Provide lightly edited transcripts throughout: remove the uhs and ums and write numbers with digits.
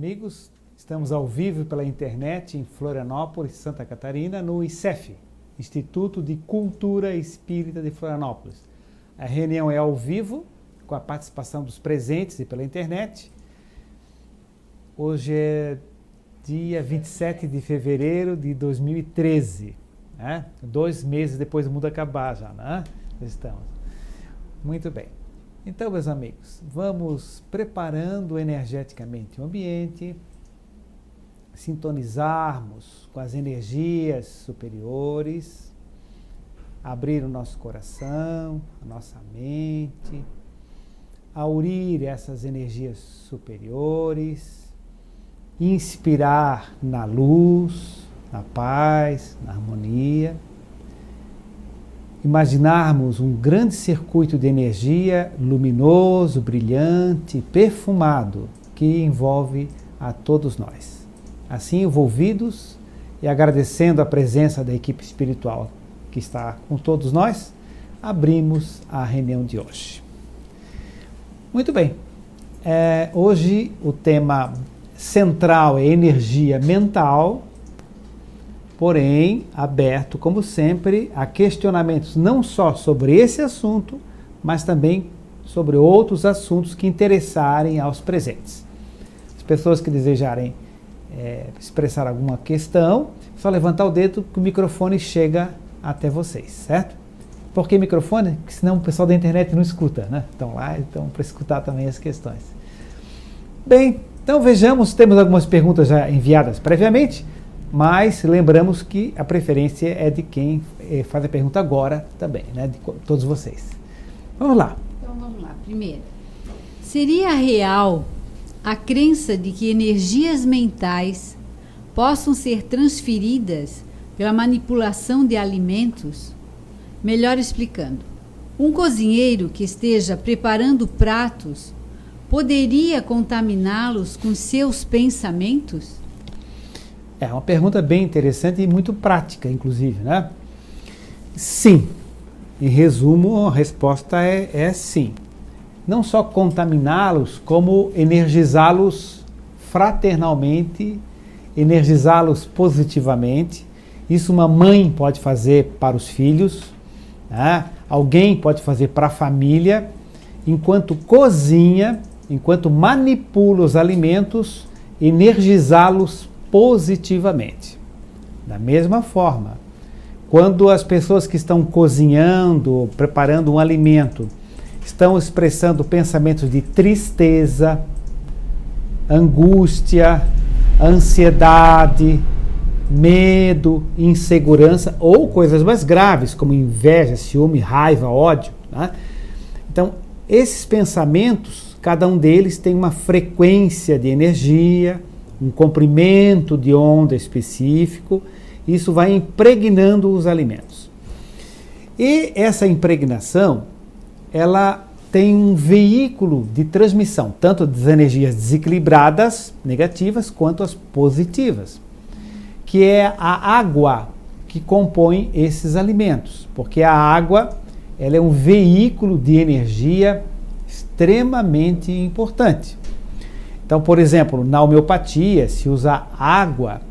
amigos, estamos ao vivo pela internet em Florianópolis, Santa Catarina, no ICEF, Instituto de Cultura Espírita de Florianópolis. A reunião é ao vivo, com a participação dos presentes e pela internet. Hoje é dia 27 de fevereiro de 2013, né? 2 meses depois do mundo acabar já, né? Estamos. Muito bem. Então, meus amigos, vamos preparando energeticamente o ambiente, sintonizarmos com as energias superiores, abrir o nosso coração, a nossa mente, aurir essas energias superiores, inspirar na luz, na paz, na harmonia. Imaginarmos um grande circuito de energia luminoso, brilhante, perfumado, que envolve a todos nós. Assim, envolvidos e agradecendo a presença da equipe espiritual que está com todos nós, abrimos a reunião de hoje. Muito bem, hoje o tema central é energia mental, porém aberto, como sempre, a questionamentos não só sobre esse assunto, mas também sobre outros assuntos que interessarem aos presentes. As pessoas que desejarem expressar alguma questão, só levantar o dedo que o microfone chega até vocês, certo? Por que microfone? Porque senão o pessoal da internet não escuta, né? Estão lá, então, para escutar também as questões. Bem, então vejamos, temos algumas perguntas já enviadas previamente, mas lembramos que a preferência é de quem faz a pergunta agora também, né? De todos vocês. Vamos lá. Então vamos lá. Primeiro, seria real a crença de que energias mentais possam ser transferidas pela manipulação de alimentos? Melhor explicando, um cozinheiro que esteja preparando pratos poderia contaminá-los com seus pensamentos? É uma pergunta bem interessante e muito prática, inclusive, né? Sim. Em resumo, a resposta é sim. Não só contaminá-los, como energizá-los fraternalmente, energizá-los positivamente. Isso uma mãe pode fazer para os filhos, né? Alguém pode fazer para a família, enquanto cozinha, enquanto manipula os alimentos, energizá-los positivamente. Da mesma forma, quando as pessoas que estão cozinhando, preparando um alimento, estão expressando pensamentos de tristeza, angústia, ansiedade, medo, insegurança ou coisas mais graves, como inveja, ciúme, raiva, ódio, né? Então, esses pensamentos, cada um deles tem uma frequência de energia, um comprimento de onda específico, isso vai impregnando os alimentos. E essa impregnação, ela tem um veículo de transmissão, tanto das energias desequilibradas, negativas, quanto as positivas, que é a água que compõe esses alimentos, porque a água, ela é um veículo de energia extremamente importante. Então, por exemplo, na homeopatia se usa água,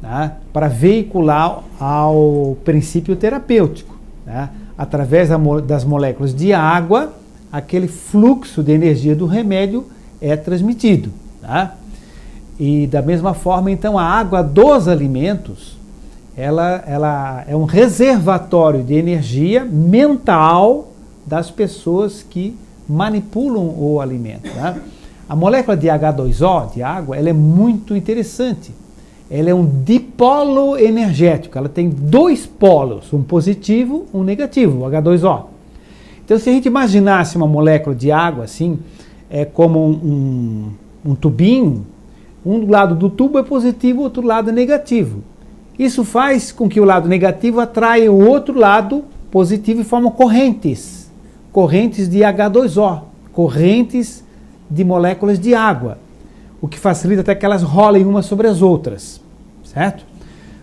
né, para veicular ao princípio terapêutico, né? Através das moléculas de água, aquele fluxo de energia do remédio é transmitido, tá? E da mesma forma, então, a água dos alimentos, ela é um reservatório de energia mental das pessoas que manipulam o alimento, tá? A molécula de H2O, de água, ela é muito interessante. Ela é um dipolo energético, ela tem 2 polos, um positivo, um negativo, o H2O. Então, se a gente imaginasse uma molécula de água assim, como um tubinho, um lado do tubo é positivo, o outro lado é negativo. Isso faz com que o lado negativo atraia o outro lado positivo e formam correntes de H2O, correntes de moléculas de água, o que facilita até que elas rolem umas sobre as outras, certo?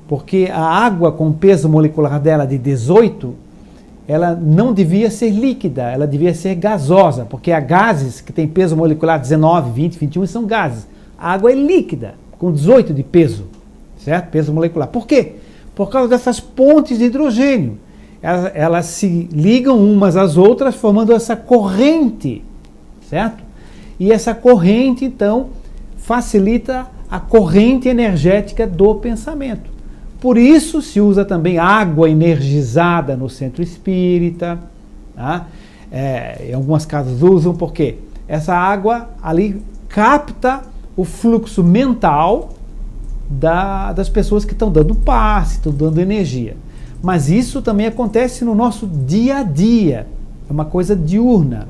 Porque a água com peso molecular dela de 18, ela não devia ser líquida, ela devia ser gasosa, porque há gases que têm peso molecular 19, 20, 21 e são gases. A água é líquida, com 18 de peso, certo? Peso molecular. Por quê? Por causa dessas pontes de hidrogênio. Elas se ligam umas às outras, formando essa corrente, certo? E essa corrente, então, facilita a corrente energética do pensamento. Por isso se usa também água energizada no centro espírita, tá? Em algumas casas usam, porque essa água ali capta o fluxo mental das pessoas que estão dando passe, estão dando energia. Mas isso também acontece no nosso dia a dia, é uma coisa diurna.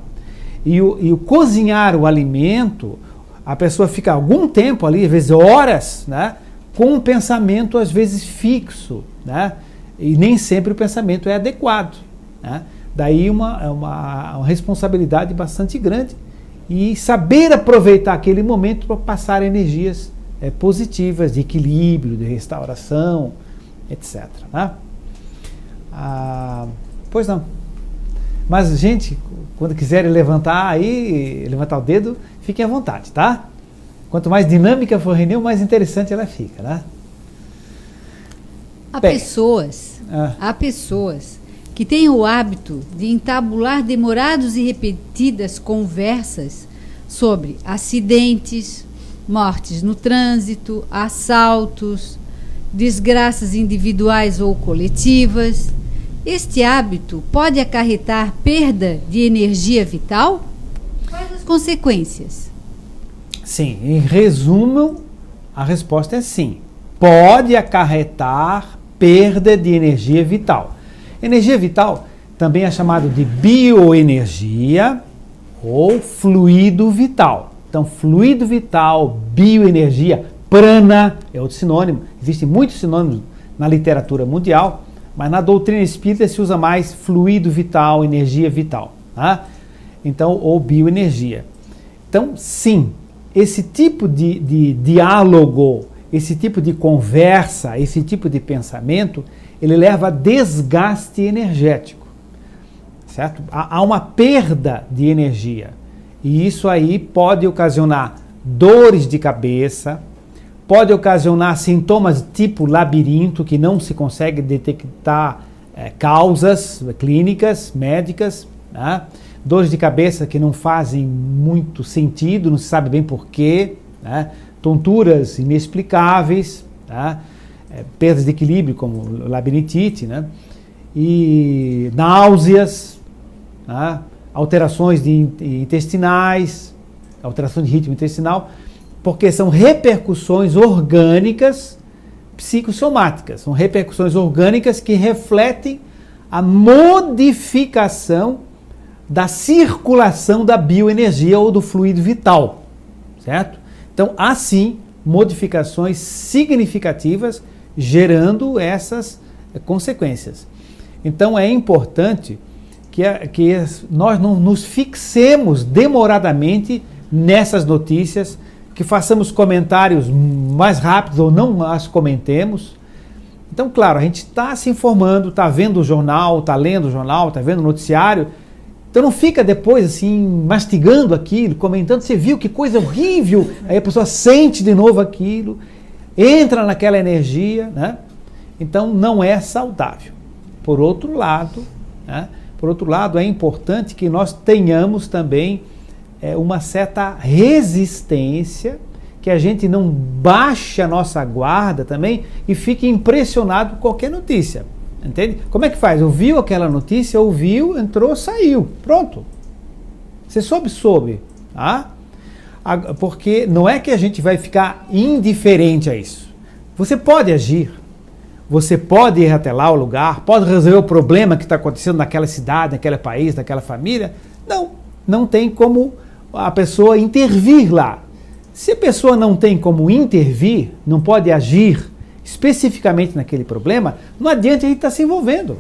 E o cozinhar o alimento, a pessoa fica algum tempo ali, às vezes horas, né, com um pensamento às vezes fixo, né, e nem sempre o pensamento é adequado, né. Daí uma responsabilidade bastante grande e saber aproveitar aquele momento para passar energias positivas, de equilíbrio, de restauração, etc. Né? Pois não. Mas, gente, quando quiserem levantar o dedo, fiquem à vontade, tá? Quanto mais dinâmica for a reunião, mais interessante ela fica, né? Há pessoas que têm o hábito de entabular demorados e repetidas conversas sobre acidentes, mortes no trânsito, assaltos, desgraças individuais ou coletivas. Este hábito pode acarretar perda de energia vital? Quais as consequências? Sim, em resumo, a resposta é sim. Pode acarretar perda de energia vital. Energia vital também é chamado de bioenergia ou fluido vital. Então, fluido vital, bioenergia, prana é outro sinônimo. Existem muitos sinônimos na literatura mundial, mas na doutrina espírita se usa mais fluido vital, energia vital, tá? Então, ou bioenergia. Então, sim, esse tipo de diálogo, esse tipo de conversa, esse tipo de pensamento, ele leva a desgaste energético, certo? Há uma perda de energia. E isso aí pode ocasionar dores de cabeça, pode ocasionar sintomas tipo labirinto, que não se consegue detectar causas clínicas, médicas, né? Dores de cabeça que não fazem muito sentido, não se sabe bem porquê, né? Tonturas inexplicáveis, tá? Perdas de equilíbrio, como labirintite, né? E náuseas, né? Alterações intestinais, alteração de ritmo intestinal, porque são repercussões orgânicas psicossomáticas, são repercussões orgânicas que refletem a modificação da circulação da bioenergia ou do fluido vital, certo? Então, há sim modificações significativas gerando essas consequências. Então, é importante que nós não nos fixemos demoradamente nessas notícias, que façamos comentários mais rápidos ou não as comentemos. Então, claro, a gente está se informando, está vendo o jornal, está lendo o jornal, está vendo o noticiário. Então não fica depois assim, mastigando aquilo, comentando, você viu que coisa horrível, aí a pessoa sente de novo aquilo, entra naquela energia, né? Então não é saudável. Por outro lado, né? É importante que nós tenhamos também uma certa resistência, que a gente não baixe a nossa guarda também e fique impressionado com qualquer notícia. Entende? Como é que faz? Ouviu aquela notícia, ouviu, entrou, saiu. Pronto. Você soube. Tá? Porque não é que a gente vai ficar indiferente a isso. Você pode agir. Você pode ir até lá ao lugar, pode resolver o problema que está acontecendo naquela cidade, naquele país, naquela família. Não tem como a pessoa intervir lá. Se a pessoa não tem como intervir, não pode agir especificamente naquele problema, não adianta a gente estar se envolvendo,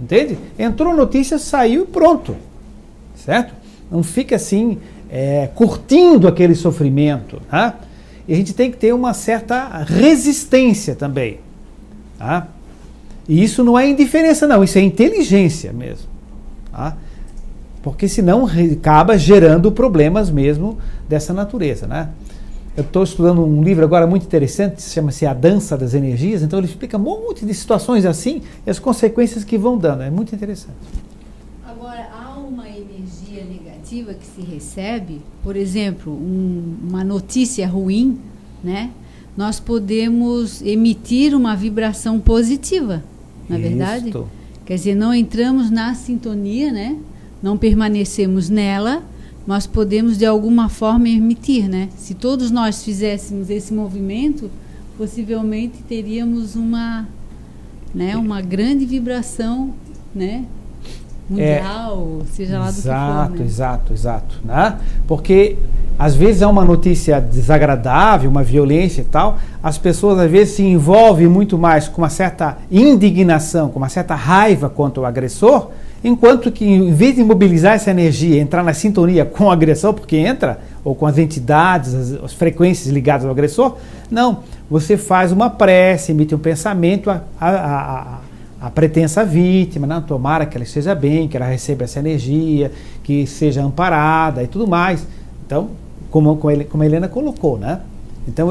entende? Entrou notícia, saiu e pronto, certo? Não fica assim, curtindo aquele sofrimento, tá? E a gente tem que ter uma certa resistência também, tá? E isso não é indiferença não, isso é inteligência mesmo, tá? Porque senão acaba gerando problemas mesmo dessa natureza, né? Eu estou estudando um livro agora muito interessante, chama-se A Dança das Energias, então ele explica um monte de situações assim e as consequências que vão dando. É muito interessante. Agora, há uma energia negativa que se recebe, por exemplo, uma notícia ruim, né? Nós podemos emitir uma vibração positiva, não é verdade? Quer dizer, não entramos na sintonia, né? Não permanecemos nela, nós podemos de alguma forma emitir, né? Se todos nós fizéssemos esse movimento, possivelmente teríamos uma grande vibração, né? Mundial, seja lá do que for, né? Exato, né? Porque às vezes é uma notícia desagradável, uma violência e tal, as pessoas às vezes se envolvem muito mais com uma certa indignação, com uma certa raiva contra o agressor, enquanto que em vez de mobilizar essa energia, entrar na sintonia com o agressor, porque entra, ou com as entidades, as frequências ligadas ao agressor, não, você faz uma prece, emite um pensamento a pretensa vítima, não, tomara que ela esteja bem, que ela receba essa energia, que seja amparada e tudo mais. Então, como a Helena colocou, né? Então,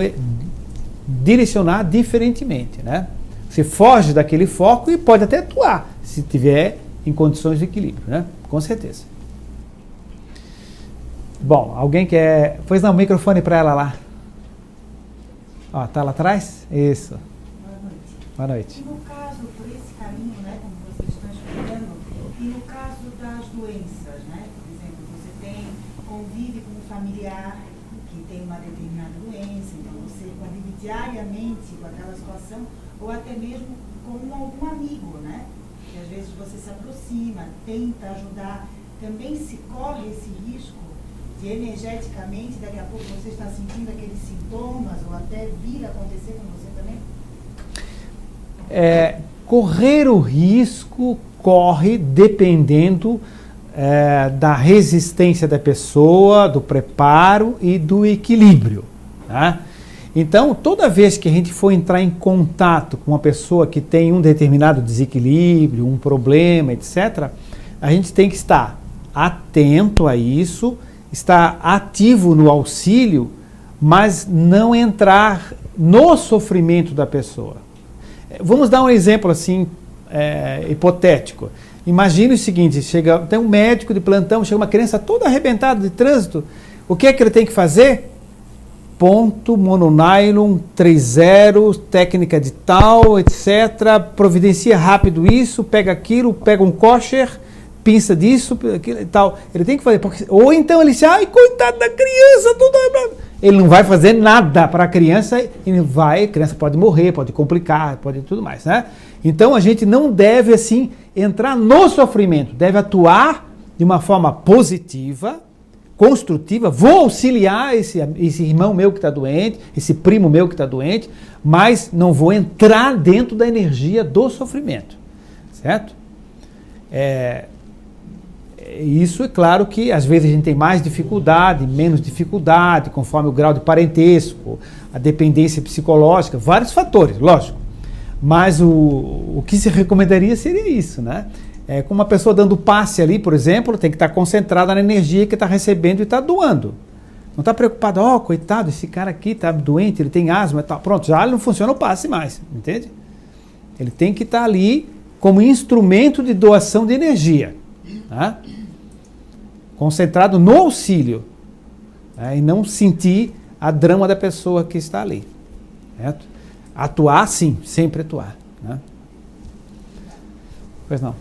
direcionar diferentemente, né? Você foge daquele foco e pode até atuar, se tiver em condições de equilíbrio, né? Com certeza. Bom, alguém quer... Pois não, o microfone para ela lá. Ó, tá lá atrás? Isso. Boa noite. E no caso, por esse caminho, né, como vocês estão explicando, e no caso das doenças, né? Por exemplo, você convive com um familiar que tem uma determinada doença, então você convive diariamente com aquela situação, ou até mesmo com algum amigo, né? Que às vezes você se aproxima, tenta ajudar, também se corre esse risco de energeticamente, daqui a pouco você está sentindo aqueles sintomas, ou até vir a acontecer com você também? Correr o risco corre dependendo da resistência da pessoa, do preparo e do equilíbrio, tá? Então, toda vez que a gente for entrar em contato com uma pessoa que tem um determinado desequilíbrio, um problema, etc., a gente tem que estar atento a isso, estar ativo no auxílio, mas não entrar no sofrimento da pessoa. Vamos dar um exemplo assim, hipotético. Imagine o seguinte, tem um médico de plantão, chega uma criança toda arrebentada de trânsito, o que é que ele tem que fazer? Ponto, mononylon, 3,0, técnica de tal, etc. Providencia rápido isso, pega aquilo, pega um kosher, pinça disso, aquilo e tal. Ele tem que fazer, ou então ele diz, ai, coitado da criança, toda... Ele não vai fazer nada para a criança, a criança pode morrer, pode complicar, pode tudo mais, né? Então a gente não deve assim entrar no sofrimento, deve atuar de uma forma positiva, construtiva, vou auxiliar esse irmão meu que está doente, esse primo meu que está doente, mas não vou entrar dentro da energia do sofrimento, certo? Isso é claro que às vezes a gente tem mais dificuldade, menos dificuldade, conforme o grau de parentesco, a dependência psicológica, vários fatores, lógico. Mas o que se recomendaria seria isso, né? Com uma pessoa dando passe ali, por exemplo, tem que estar concentrada na energia que está recebendo e está doando. Não está preocupado, coitado, esse cara aqui está doente, ele tem asma e tal. Pronto, já não funciona o passe mais, entende? Ele tem que estar ali como instrumento de doação de energia, tá? Concentrado no auxílio, né? E não sentir a drama da pessoa que está ali, certo? Atuar, sim, sempre atuar, né? Pois não.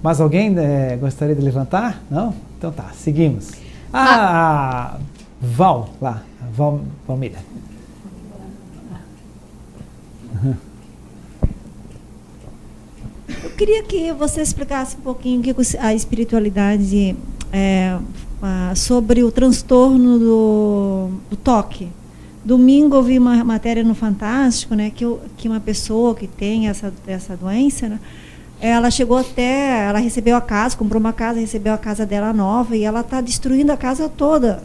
Mais alguém gostaria de levantar? Não? Então tá, seguimos. Val, lá, Valmira. Eu queria que você explicasse um pouquinho o que a espiritualidade sobre o transtorno do toque. Domingo eu vi uma matéria no Fantástico, né, que uma pessoa que tem essa doença, né, ela ela recebeu a casa, comprou uma casa, recebeu a casa dela nova e ela está destruindo a casa toda.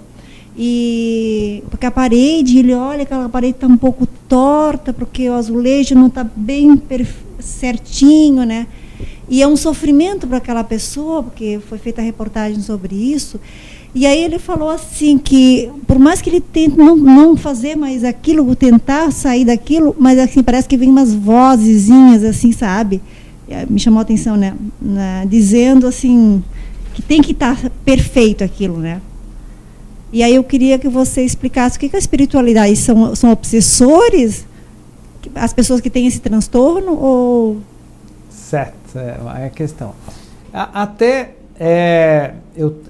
Porque a parede, ele olha que aquela parede está um pouco torta, porque o azulejo não está bem certinho, né? E é um sofrimento para aquela pessoa, porque foi feita a reportagem sobre isso. E aí ele falou assim que, por mais que ele tente não fazer mais aquilo, tentar sair daquilo, mas assim, parece que vem umas vozezinhas, assim, sabe? Me chamou a atenção, né? Dizendo assim, que tem que estar perfeito aquilo, né? E aí eu queria que você explicasse o que é a espiritualidade. São obsessores? As pessoas que têm esse transtorno? Ou... Certo, é a questão.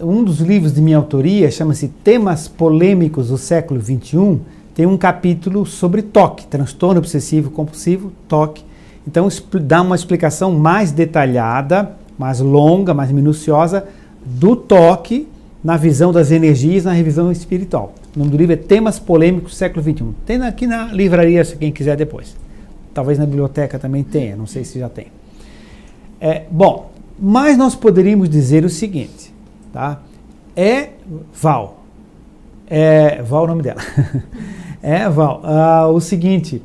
Um dos livros de minha autoria, chama-se Temas Polêmicos do Século XXI, tem um capítulo sobre TOC, transtorno obsessivo compulsivo, TOC. Então dá uma explicação mais detalhada, mais longa, mais minuciosa do TOC na visão das energias, na revisão espiritual. O nome do livro é Temas Polêmicos do Século XXI. Tem aqui na livraria, se quem quiser depois. Talvez na biblioteca também tenha, não sei se já tem. Mas nós poderíamos dizer o seguinte, tá? Val é o nome dela. O seguinte,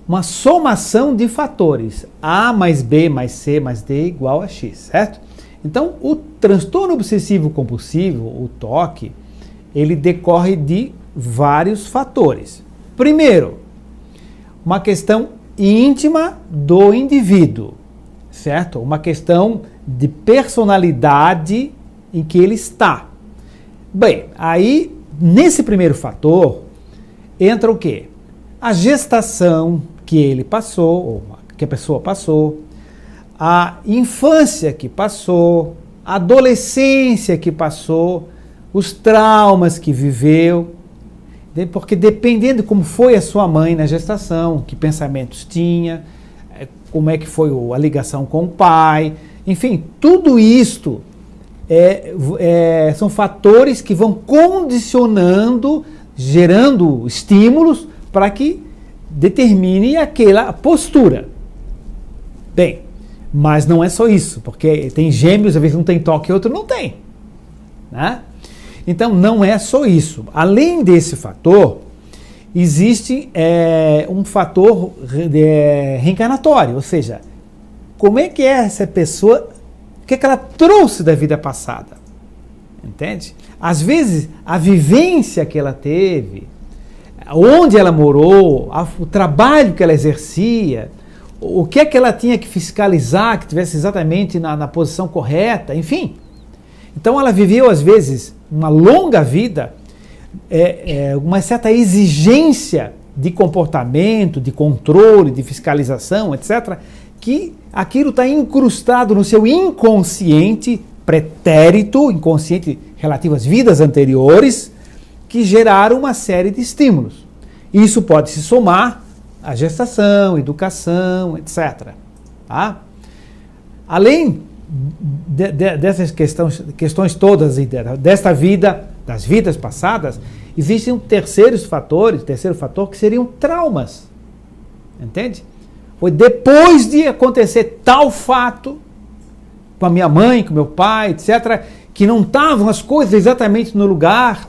uma somação de fatores, A mais B mais C mais D igual a X, certo? Então, o transtorno obsessivo compulsivo, o TOC, ele decorre de vários fatores. Primeiro, uma questão íntima do indivíduo, certo? Uma questão de personalidade em que ele está. Bem, aí, nesse primeiro fator, entra o quê? A gestação que ele passou, ou que a pessoa passou, a infância que passou, a adolescência que passou, os traumas que viveu, porque dependendo de como foi a sua mãe na gestação, que pensamentos tinha, como é que foi a ligação com o pai, enfim, tudo isto são fatores que vão condicionando, gerando estímulos para que determine aquela postura. Bem, mas não é só isso, porque tem gêmeos, às vezes um tem TOC e outro não tem, né? Então não é só isso. Além desse fator, existe um fator reencarnatório, ou seja, como é que é essa pessoa, o que é que ela trouxe da vida passada, entende? Às vezes a vivência que ela teve, onde ela morou, o trabalho que ela exercia, o que é que ela tinha que fiscalizar, que tivesse exatamente na posição correta, enfim. Então ela viveu, às vezes, uma longa vida, uma certa exigência de comportamento, de controle, de fiscalização, etc., que aquilo está incrustado no seu inconsciente pretérito, inconsciente relativo às vidas anteriores, que geraram uma série de estímulos. Isso pode se somar à gestação, educação, etc. Tá? Além dessas questões todas, desta vida, das vidas passadas, existem um terceiro fator que seriam traumas. Entende? Foi depois de acontecer tal fato, com a minha mãe, com meu pai, etc., que não estavam as coisas exatamente no lugar,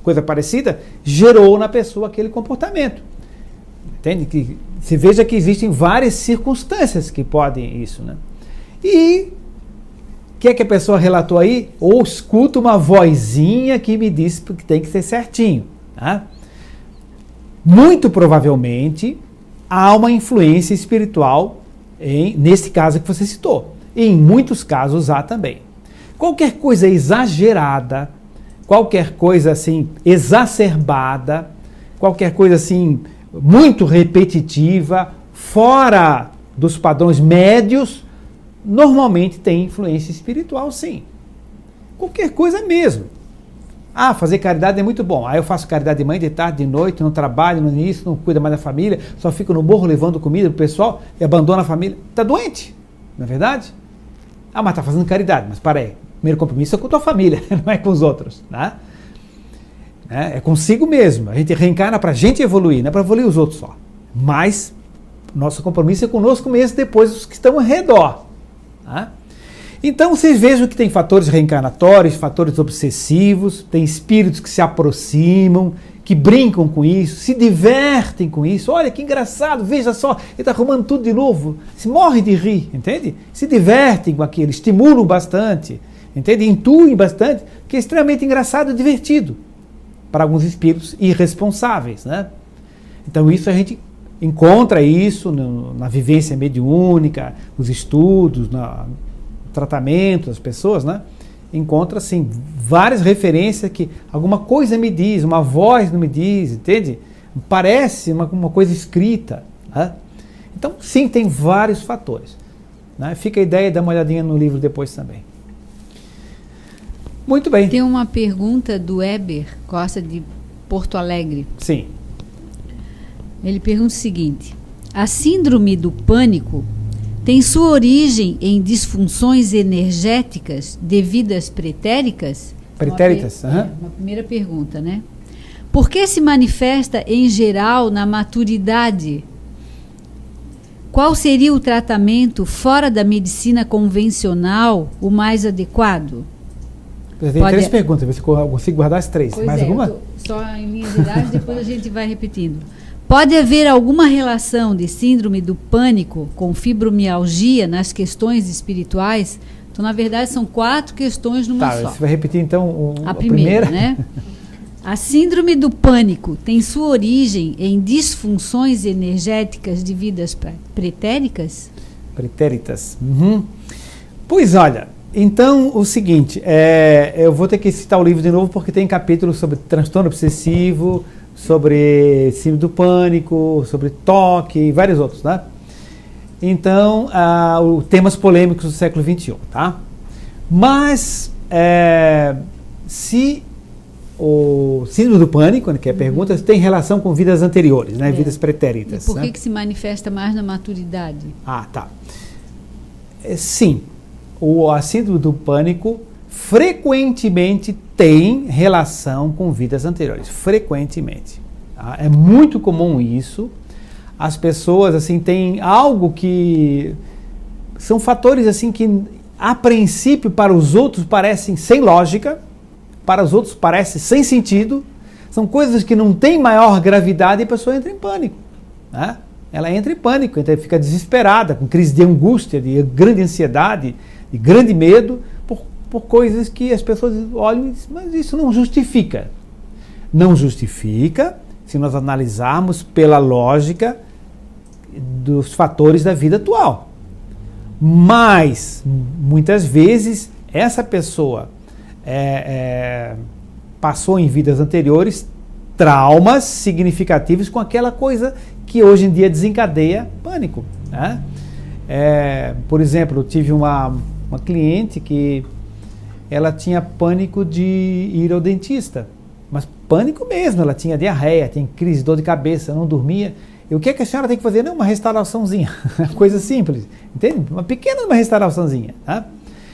coisa parecida, gerou na pessoa aquele comportamento. Entende? Que se veja que existem várias circunstâncias que podem isso, né? E o que é que a pessoa relatou aí? Ou escuta uma vozinha que me diz que tem que ser certinho. Tá? Muito provavelmente há uma influência espiritual nesse caso que você citou. E em muitos casos há também. Qualquer coisa exagerada, qualquer coisa assim exacerbada, qualquer coisa assim muito repetitiva, fora dos padrões médios, normalmente tem influência espiritual, sim. Qualquer coisa mesmo. Fazer caridade é muito bom. Aí eu faço caridade de manhã, de tarde, de noite, não trabalho, no início, não cuido mais da família, só fico no morro levando comida pro pessoal e abandona a família. Está doente, não é verdade? Mas está fazendo caridade. Mas para aí, primeiro compromisso é com a tua família, não é com os outros, né? É consigo mesmo. A gente reencarna para a gente evoluir, não é para evoluir os outros só. Mas nosso compromisso é conosco mesmo, depois os que estão ao redor. Tá? Então vocês vejam que tem fatores reencarnatórios, fatores obsessivos, tem espíritos que se aproximam, que brincam com isso, se divertem com isso. Olha que engraçado, veja só, ele está arrumando tudo de novo. Se morre de rir, entende? Se divertem com aquilo, estimulam bastante. entende? Intuem bastante, que é extremamente engraçado e divertido para alguns espíritos irresponsáveis, né? Então isso a gente encontra isso na vivência mediúnica, nos estudos, no tratamento das pessoas, né? Encontra, assim, várias referências que alguma coisa me diz, uma voz não me diz, entende? Parece uma coisa escrita, né? Então, sim, tem vários fatores, né? Fica a ideia de dar uma olhadinha no livro depois também. Muito bem. Tem uma pergunta do Eber Costa de Porto Alegre. Sim. Ele pergunta o seguinte: a síndrome do pânico tem sua origem em disfunções energéticas devidas pretéricas? Pretéritas? Uma primeira pergunta, né? Por que se manifesta em geral na maturidade? Qual seria o tratamento fora da medicina convencional o mais adequado? Eu tenho 3 perguntas, ver se eu consigo guardar as 3. Pois Mais alguma? Só em linhas gerais, depois a gente vai repetindo. Pode haver alguma relação de síndrome do pânico com fibromialgia nas questões espirituais? Então, na verdade, são 4 questões numa só. Você vai repetir, então, a primeira, né? A síndrome do pânico tem sua origem em disfunções energéticas devidas pretéricas? Pretéritas. Uhum. Pois olha, então o seguinte, eu vou ter que citar o livro de novo porque tem capítulos sobre transtorno obsessivo, sobre síndrome do pânico, sobre toque e vários outros, né? Então, temas polêmicos do século XXI, tá? Mas, se o síndrome do pânico, que é a pergunta, tem relação com vidas anteriores, né? Vidas pretéritas. E por que se manifesta mais na maturidade? Ah, tá. Sim, a síndrome do pânico frequentemente tem relação com vidas anteriores. Frequentemente. Tá? É muito comum isso. As pessoas, assim, têm algo que... São fatores, assim, que a princípio para os outros parecem sem lógica, para os outros parece sem sentido, são coisas que não têm maior gravidade e a pessoa entra em pânico, né? Ela entra em pânico, então fica desesperada, com crise de angústia, de grande ansiedade, de grande medo, por coisas que as pessoas olham e dizem, mas isso não justifica. Não justifica se nós analisarmos pela lógica dos fatores da vida atual. Mas, muitas vezes, essa pessoa passou em vidas anteriores traumas significativos com aquela coisa que hoje em dia desencadeia pânico, né? Por exemplo, eu tive uma cliente que ela tinha pânico de ir ao dentista, mas pânico mesmo, ela tinha diarreia, tinha crise de dor de cabeça, não dormia. E o que a senhora tem que fazer? Não, uma restauraçãozinha, coisa simples, entende? Uma pequena restauraçãozinha, tá?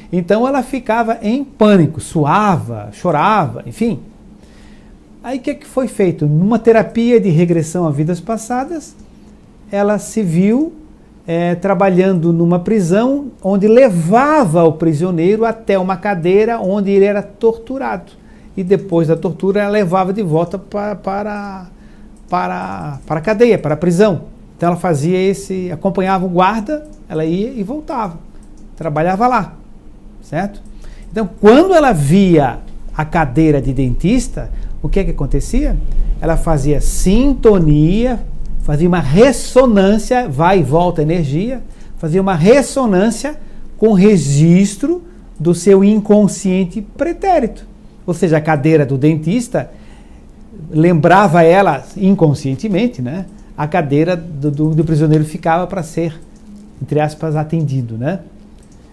Então ela ficava em pânico, suava, chorava, enfim. Aí o que foi feito? Numa terapia de regressão a vidas passadas, ela se viu trabalhando numa prisão onde levava o prisioneiro até uma cadeira onde ele era torturado. E depois da tortura ela levava de volta para a cadeia, para a prisão. Então ela fazia acompanhava o guarda, ela ia e voltava, trabalhava lá. Certo? Então, quando ela via a cadeira de dentista, o que acontecia? Ela fazia sintonia, fazia uma ressonância, vai e volta energia, fazia uma ressonância com registro do seu inconsciente pretérito. Ou seja, a cadeira do dentista lembrava ela inconscientemente, né? A cadeira do prisioneiro ficava para ser, entre aspas, atendido, né?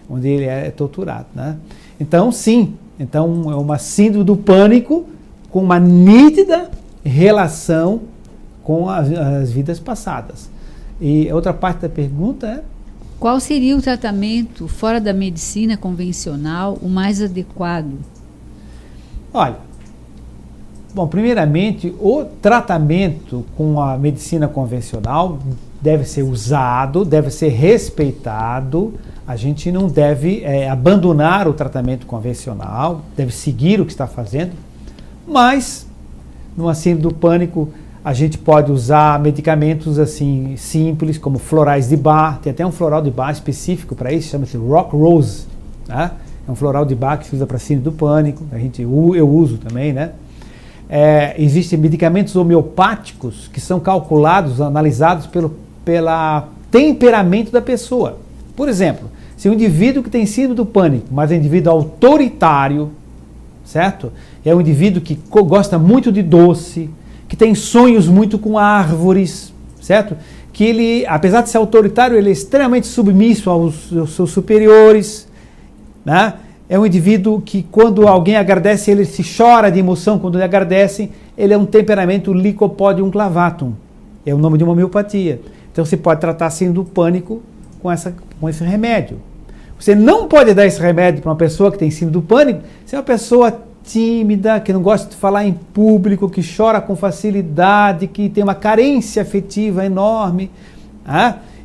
Onde ele é torturado, né? Então, sim, é uma síndrome do pânico com uma nítida relação com as vidas passadas. E outra parte da pergunta é: qual seria o tratamento fora da medicina convencional o mais adequado? Olha, bom, primeiramente, o tratamento com a medicina convencional deve ser usado, deve ser respeitado. A gente não deve abandonar o tratamento convencional, deve seguir o que está fazendo, mas, numa síndrome do pânico, a gente pode usar medicamentos assim simples, como florais de Bach. Tem até um floral de Bach específico para isso, chama-se Rock Rose, né? É um floral de Bach que se usa para síndrome do pânico, eu uso também, né? Existem medicamentos homeopáticos que são calculados, analisados pelo temperamento da pessoa. Por exemplo, se um indivíduo que tem síndrome do pânico, mas é um indivíduo autoritário, certo? É um indivíduo que gosta muito de doce, que tem sonhos muito com árvores, certo? Que ele, apesar de ser autoritário, ele é extremamente submisso aos seus superiores, né? É um indivíduo que quando alguém agradece, ele se chora de emoção quando lhe agradecem. Ele é um temperamento Lycopodium clavatum. É o nome de uma homeopatia. Então você pode tratar assim do pânico com esse remédio. Você não pode dar esse remédio para uma pessoa que tem síndrome do pânico se é uma pessoa tímida, que não gosta de falar em público, que chora com facilidade, que tem uma carência afetiva enorme,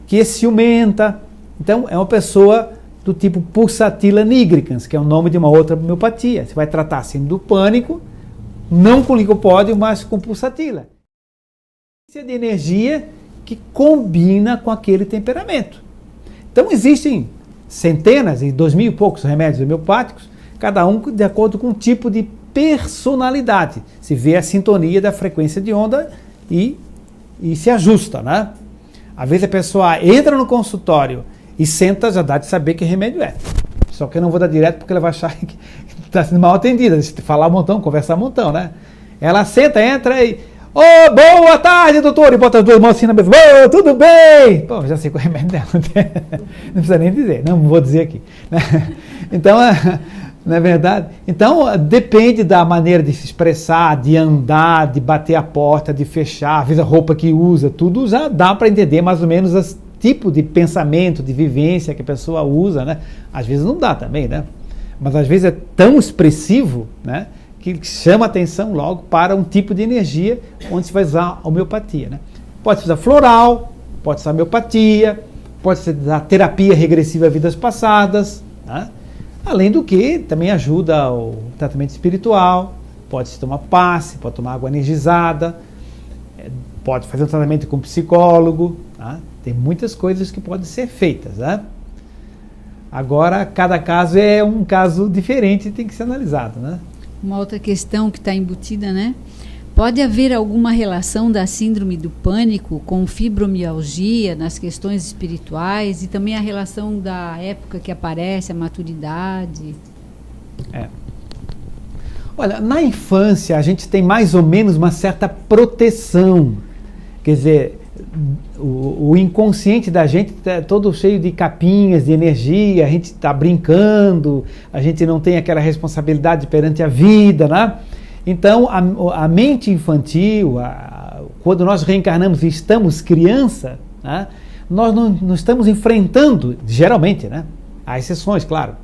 que é ciumenta. Então é uma pessoa do tipo Pulsatilla nigricans, que é o nome de uma outra homeopatia. Você vai tratar assim do pânico, não com Lycopodium, mas com Pulsatilla. De energia que combina com aquele temperamento. Então existem centenas e 2.000 e poucos remédios homeopáticos, cada um de acordo com um tipo de personalidade. Se vê a sintonia da frequência de onda e se ajusta, né? Às vezes a pessoa entra no consultório e senta, já dá de saber que remédio é. Só que eu não vou dar direto porque ela vai achar que está sendo mal atendida. Se falar um montão, conversar um montão, né? Ela senta, entra e... boa tarde, doutor! E bota as duas mãos assim na mesa. Tudo bem? Pô, já sei qual é o remédio dela. Não precisa nem dizer. Não vou dizer aqui. Então, não é verdade? Então, depende da maneira de se expressar, de andar, de bater a porta, de fechar, às vezes a roupa que usa, tudo já dá para entender mais ou menos o tipo de pensamento, de vivência que a pessoa usa, né? Às vezes não dá também, né? Mas às vezes é tão expressivo, né? Que chama atenção logo para um tipo de energia onde se vai usar a homeopatia, né? Pode ser usar floral, pode ser homeopatia, pode ser usar terapia regressiva a vidas passadas, né? Além do que também ajuda o tratamento espiritual, pode-se tomar passe, pode tomar água energizada, pode fazer um tratamento com psicólogo, tá? Tem muitas coisas que podem ser feitas, né? Agora, cada caso é um caso diferente e tem que ser analisado, né? Uma outra questão que está embutida, né? Pode haver alguma relação da síndrome do pânico com fibromialgia nas questões espirituais e também a relação da época que aparece, a maturidade? Olha, na infância a gente tem mais ou menos uma certa proteção. Quer dizer, o inconsciente da gente está todo cheio de capinhas, de energia, a gente está brincando, a gente não tem aquela responsabilidade perante a vida, né? Então, a mente infantil, quando nós reencarnamos e estamos criança, né, nós não estamos enfrentando, geralmente, né? Há exceções, claro.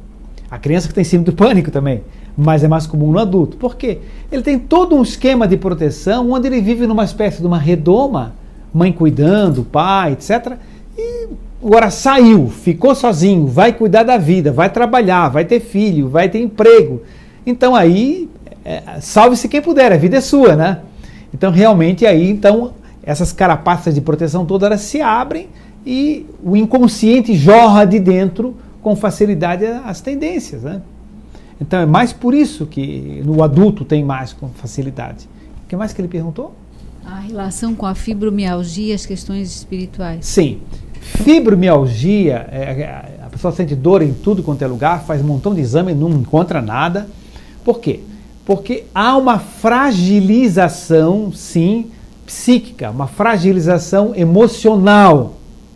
A criança que tem síndrome do pânico também, mas é mais comum no adulto. Por quê? Ele tem todo um esquema de proteção onde ele vive numa espécie de uma redoma, mãe cuidando, pai, etc. E agora saiu, ficou sozinho, vai cuidar da vida, vai trabalhar, vai ter filho, vai ter emprego. Então aí, salve-se quem puder, a vida é sua, né? Então realmente aí, então, essas carapaças de proteção todas elas se abrem e o inconsciente jorra de dentro com facilidade as tendências, né? Então é mais por isso que no adulto tem mais com facilidade. O que mais que ele perguntou? A relação com a fibromialgia e as questões espirituais. Sim. Fibromialgia, a pessoa sente dor em tudo quanto é lugar, faz um montão de exame e não encontra nada. Por quê? Porque há uma fragilização, sim, psíquica, uma fragilização emocional.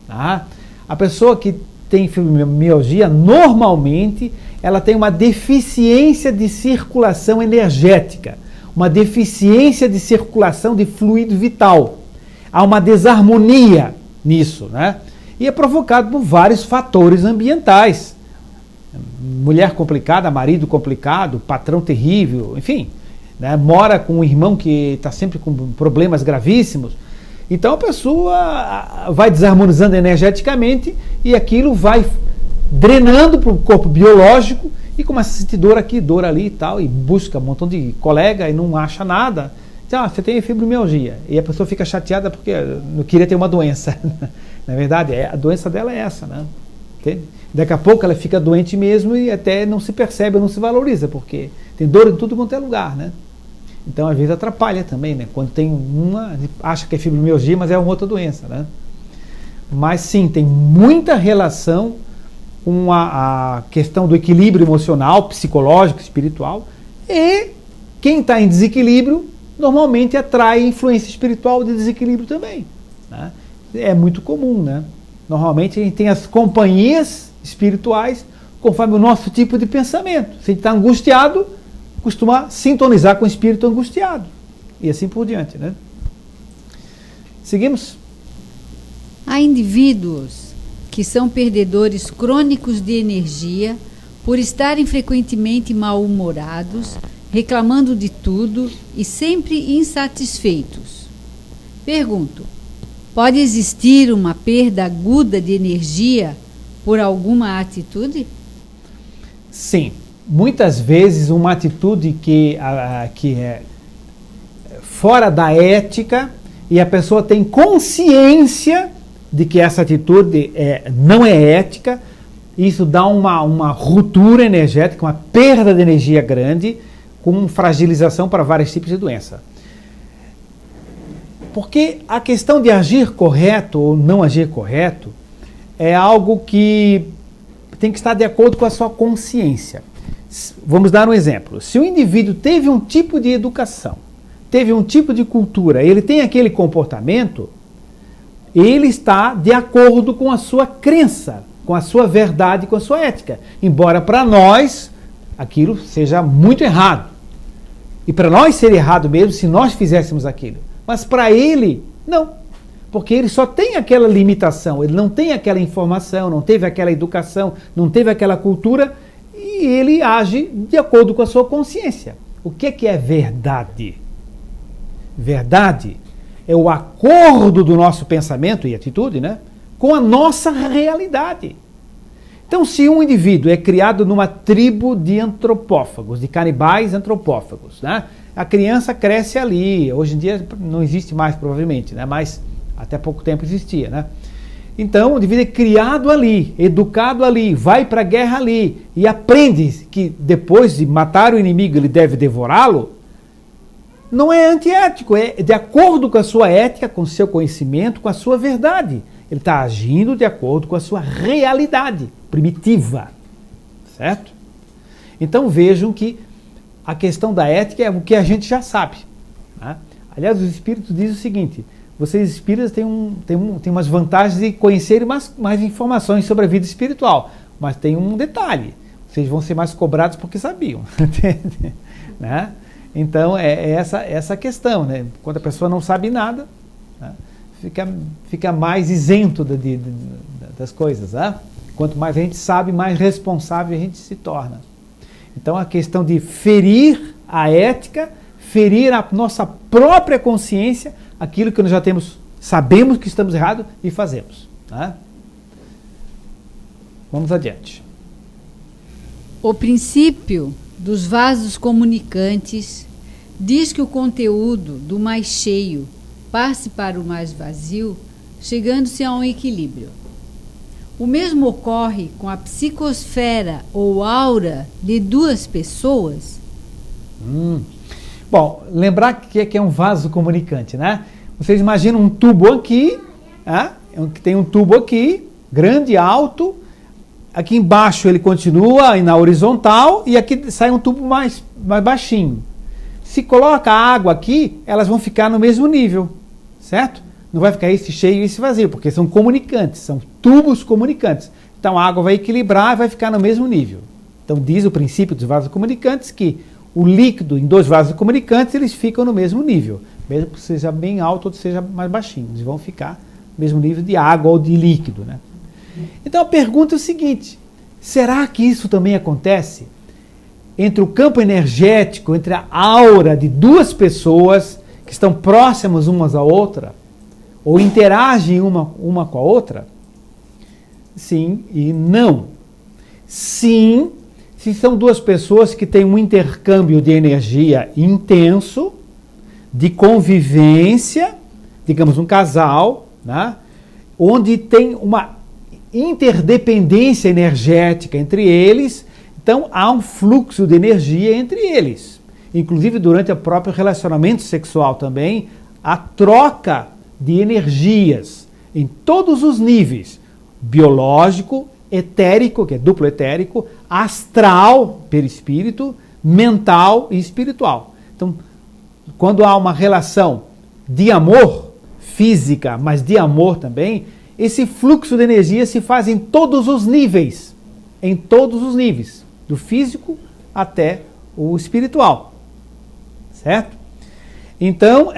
Tá? A pessoa que tem fibromialgia, normalmente, ela tem uma deficiência de circulação energética, uma deficiência de circulação de fluido vital. Há uma desarmonia nisso, né? E é provocado por vários fatores ambientais. Mulher complicada, marido complicado, patrão terrível, enfim, né? Mora com um irmão que está sempre com problemas gravíssimos. Então a pessoa vai desarmonizando energeticamente e aquilo vai drenando para o corpo biológico e começa a sentir dor aqui, dor ali e tal, e busca um montão de colega e não acha nada. Diz, você tem fibromialgia. E a pessoa fica chateada porque não queria ter uma doença. Na verdade, a doença dela é essa, né? Entende? Daqui a pouco ela fica doente mesmo e até não se percebe, não se valoriza, porque tem dor em tudo quanto é lugar, né? Então, às vezes, atrapalha também, né? Quando tem uma, acha que é fibromialgia, mas é uma outra doença, né? Mas sim, tem muita relação com a questão do equilíbrio emocional, psicológico, espiritual, e quem está em desequilíbrio normalmente atrai influência espiritual de desequilíbrio também, né? É muito comum, né? Normalmente a gente tem as companhias espirituais conforme o nosso tipo de pensamento. Se a gente está angustiado, costuma sintonizar com o espírito angustiado. E assim por diante, né? Seguimos? Há indivíduos que são perdedores crônicos de energia por estarem frequentemente mal-humorados, reclamando de tudo e sempre insatisfeitos. Pergunto: pode existir uma perda aguda de energia por alguma atitude? Sim. Muitas vezes uma atitude que é fora da ética e a pessoa tem consciência de que essa atitude não é ética, isso dá uma ruptura energética, uma perda de energia grande, com fragilização para vários tipos de doença. Porque a questão de agir correto ou não agir correto é algo que tem que estar de acordo com a sua consciência. Vamos dar um exemplo. Se o indivíduo teve um tipo de educação, teve um tipo de cultura, ele tem aquele comportamento, ele está de acordo com a sua crença, com a sua verdade, com a sua ética. Embora para nós aquilo seja muito errado. E para nós seria errado mesmo se nós fizéssemos aquilo. Mas para ele, não. Porque ele só tem aquela limitação, ele não tem aquela informação, não teve aquela educação, não teve aquela cultura, e ele age de acordo com a sua consciência. O que é verdade? Verdade é o acordo do nosso pensamento e atitude, né, com a nossa realidade. Então, se um indivíduo é criado numa tribo de antropófagos, de canibais antropófagos, né, a criança cresce ali. Hoje em dia não existe mais, provavelmente, né, mas até pouco tempo existia, né? Então, o indivíduo é criado ali, educado ali, vai para a guerra ali e aprende que depois de matar o inimigo ele deve devorá-lo. Não é antiético, é de acordo com a sua ética, com o seu conhecimento, com a sua verdade. Ele está agindo de acordo com a sua realidade primitiva, certo? Então vejam que a questão da ética é o que a gente já sabe, né? Aliás, os espíritos dizem o seguinte: vocês espíritas têm umas vantagens de conhecerem mais informações sobre a vida espiritual, mas tem um detalhe: vocês vão ser mais cobrados porque sabiam, né? Então é essa questão, né? Quando a pessoa não sabe nada, né, fica mais isento das coisas, né? Quanto mais a gente sabe, mais responsável a gente se torna. Então a questão de ferir a ética, ferir a nossa própria consciência, aquilo que nós já sabemos que estamos errados e fazemos, né? Vamos adiante. O princípio dos vasos comunicantes diz que o conteúdo do mais cheio passe para o mais vazio, chegando-se a um equilíbrio. O mesmo ocorre com a psicosfera ou aura de duas pessoas? Bom, lembrar que é um vaso comunicante, né? Vocês imaginam um tubo aqui, né? Que tem um tubo aqui, grande, alto. Aqui embaixo ele continua na horizontal e aqui sai um tubo mais baixinho. Se coloca a água aqui, elas vão ficar no mesmo nível, certo? Não vai ficar esse cheio e esse vazio, porque são comunicantes, são tubos comunicantes. Então a água vai equilibrar e vai ficar no mesmo nível. Então diz o princípio dos vasos comunicantes que o líquido em dois vasos comunicantes, eles ficam no mesmo nível. Mesmo que seja bem alto ou seja mais baixinho, eles vão ficar no mesmo nível de água ou de líquido, né? Então a pergunta é o seguinte: será que isso também acontece entre o campo energético, entre a aura de duas pessoas que estão próximas umas à outra, ou interagem uma com a outra? Sim e não. Sim, se são duas pessoas que têm um intercâmbio de energia intenso, de convivência, digamos um casal, né, onde tem uma interdependência energética entre eles, então há um fluxo de energia entre eles. Inclusive durante o próprio relacionamento sexual também, a troca de energias em todos os níveis, biológico, etérico, que é duplo etérico, astral, perispírito, mental e espiritual. Então, quando há uma relação de amor, física, mas de amor também, esse fluxo de energia se faz em todos os níveis, do físico até o espiritual, certo? Então,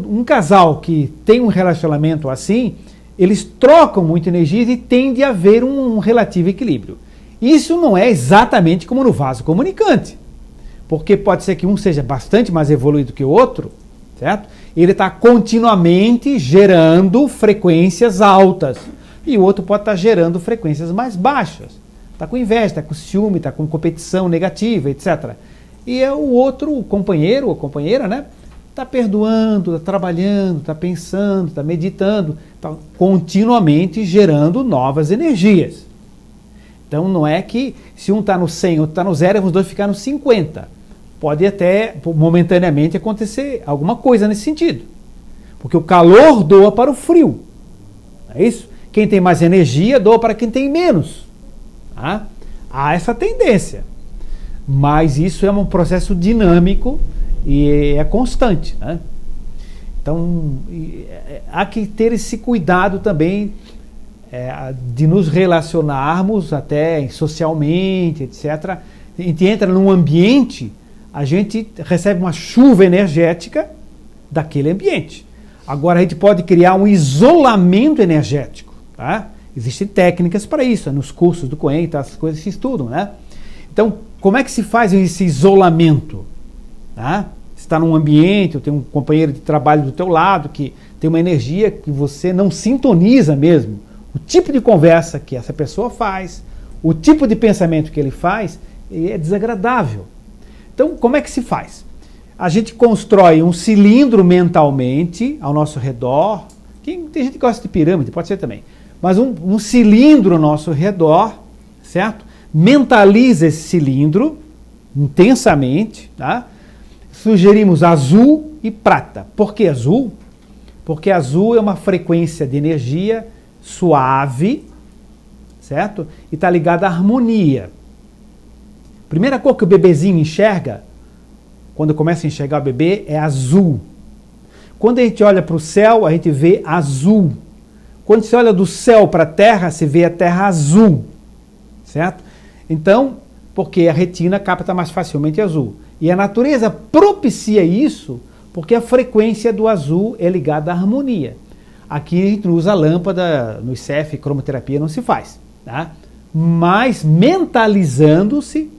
um casal que tem um relacionamento assim, eles trocam muita energia e tende a haver um relativo equilíbrio. Isso não é exatamente como no vaso comunicante, porque pode ser que um seja bastante mais evoluído que o outro, certo? Ele está continuamente gerando frequências altas e o outro pode estar gerando frequências mais baixas. Está com inveja, está com ciúme, está com competição negativa, etc. E é o outro, o companheiro ou companheira, né? Está perdoando, está trabalhando, está pensando, está meditando, está continuamente gerando novas energias. Então não é que se um está no 100 ou está no 0, os dois ficar no 50. Pode até momentaneamente acontecer alguma coisa nesse sentido. Porque o calor doa para o frio. É isso? Quem tem mais energia doa para quem tem menos. Tá? Há essa tendência. Mas isso é um processo dinâmico e é constante, né? Então, há que ter esse cuidado também de nos relacionarmos até socialmente, etc. A gente entra num ambiente, a gente recebe uma chuva energética daquele ambiente. Agora, a gente pode criar um isolamento energético, tá? Existem técnicas para isso, nos cursos do Coen, tá? Essas coisas se estudam, né? Então, como é que se faz esse isolamento? Tá? Você está num ambiente, ou tem um companheiro de trabalho do teu lado que tem uma energia que você não sintoniza mesmo. O tipo de conversa que essa pessoa faz, o tipo de pensamento que ele faz, é desagradável. Então, como é que se faz? A gente constrói um cilindro mentalmente ao nosso redor. Tem gente que gosta de pirâmide, pode ser também. Mas um cilindro ao nosso redor, certo? Mentaliza esse cilindro intensamente, tá? Sugerimos azul e prata. Por que azul? Porque azul é uma frequência de energia suave, certo? E está ligada à harmonia. Primeira cor que o bebezinho enxerga, quando começa a enxergar o bebê, é azul. Quando a gente olha para o céu, a gente vê azul. Quando você olha do céu para a terra, você vê a terra azul, certo? Então, porque a retina capta mais facilmente azul. E a natureza propicia isso porque a frequência do azul é ligada à harmonia. Aqui a gente usa a lâmpada, no ICF, cromoterapia não se faz. Tá? Mas mentaliza-se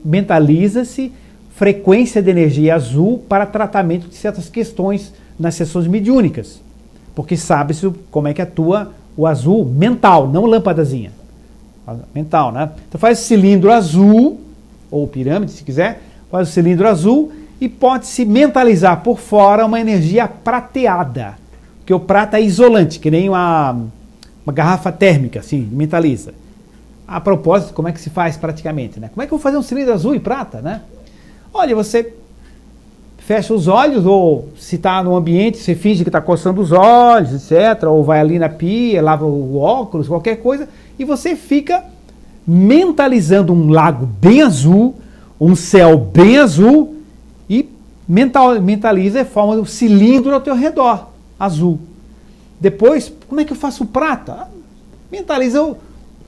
frequência de energia azul para tratamento de certas questões nas sessões mediúnicas. Porque sabe-se como é que atua o azul mental, não lâmpadazinha. Mental, né? Então faz o cilindro azul, ou pirâmide, se quiser, faz o cilindro azul e pode-se mentalizar por fora uma energia prateada, porque o prata é isolante, que nem uma garrafa térmica, assim, mentaliza. A propósito, como é que se faz praticamente, né? Como é que eu vou fazer um cilindro azul e prata, né? Olha, você fecha os olhos, ou se está no ambiente, você finge que está coçando os olhos, etc., ou vai ali na pia, lava o óculos, qualquer coisa, e você fica mentalizando um lago bem azul, um céu bem azul, e mentaliza e forma um cilindro ao teu redor, azul. Depois, como é que eu faço o prata? Mentaliza o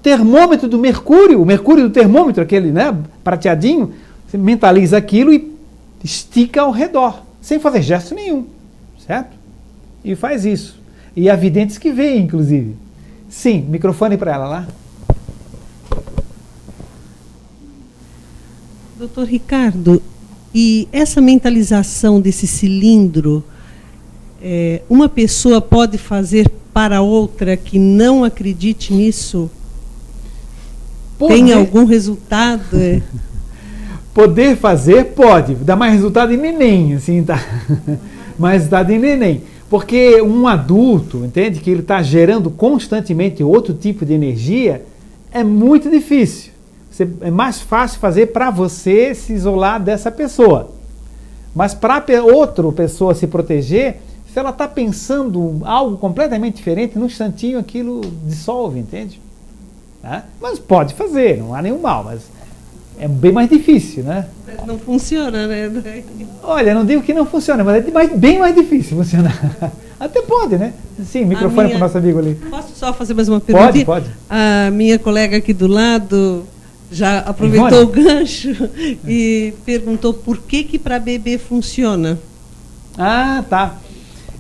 termômetro do mercúrio, o mercúrio do termômetro, aquele, né, prateadinho, você mentaliza aquilo e estica ao redor, sem fazer gesto nenhum, certo? E faz isso. E há videntes que veem, inclusive. Sim, microfone para ela lá. Doutor Ricardo, e essa mentalização desse cilindro, uma pessoa pode fazer para outra que não acredite nisso? Tem algum resultado? Poder fazer, pode. Dá mais resultado em neném, assim, tá? Mais resultado em neném. Porque um adulto, entende, que ele está gerando constantemente outro tipo de energia, é muito difícil. É mais fácil fazer para você se isolar dessa pessoa. Mas para outra pessoa se proteger, se ela está pensando algo completamente diferente, num instantinho aquilo dissolve, entende? Tá? Mas pode fazer, não há nenhum mal, mas é bem mais difícil, né? Não funciona, né? Olha, não digo que não funciona, mas é bem mais difícil funcionar. Até pode, né? Sim, microfone para o nosso amigo ali. Posso só fazer mais uma pergunta? Pode. A minha colega aqui do lado já aproveitou o gancho e perguntou por que para bebê funciona. Ah, tá.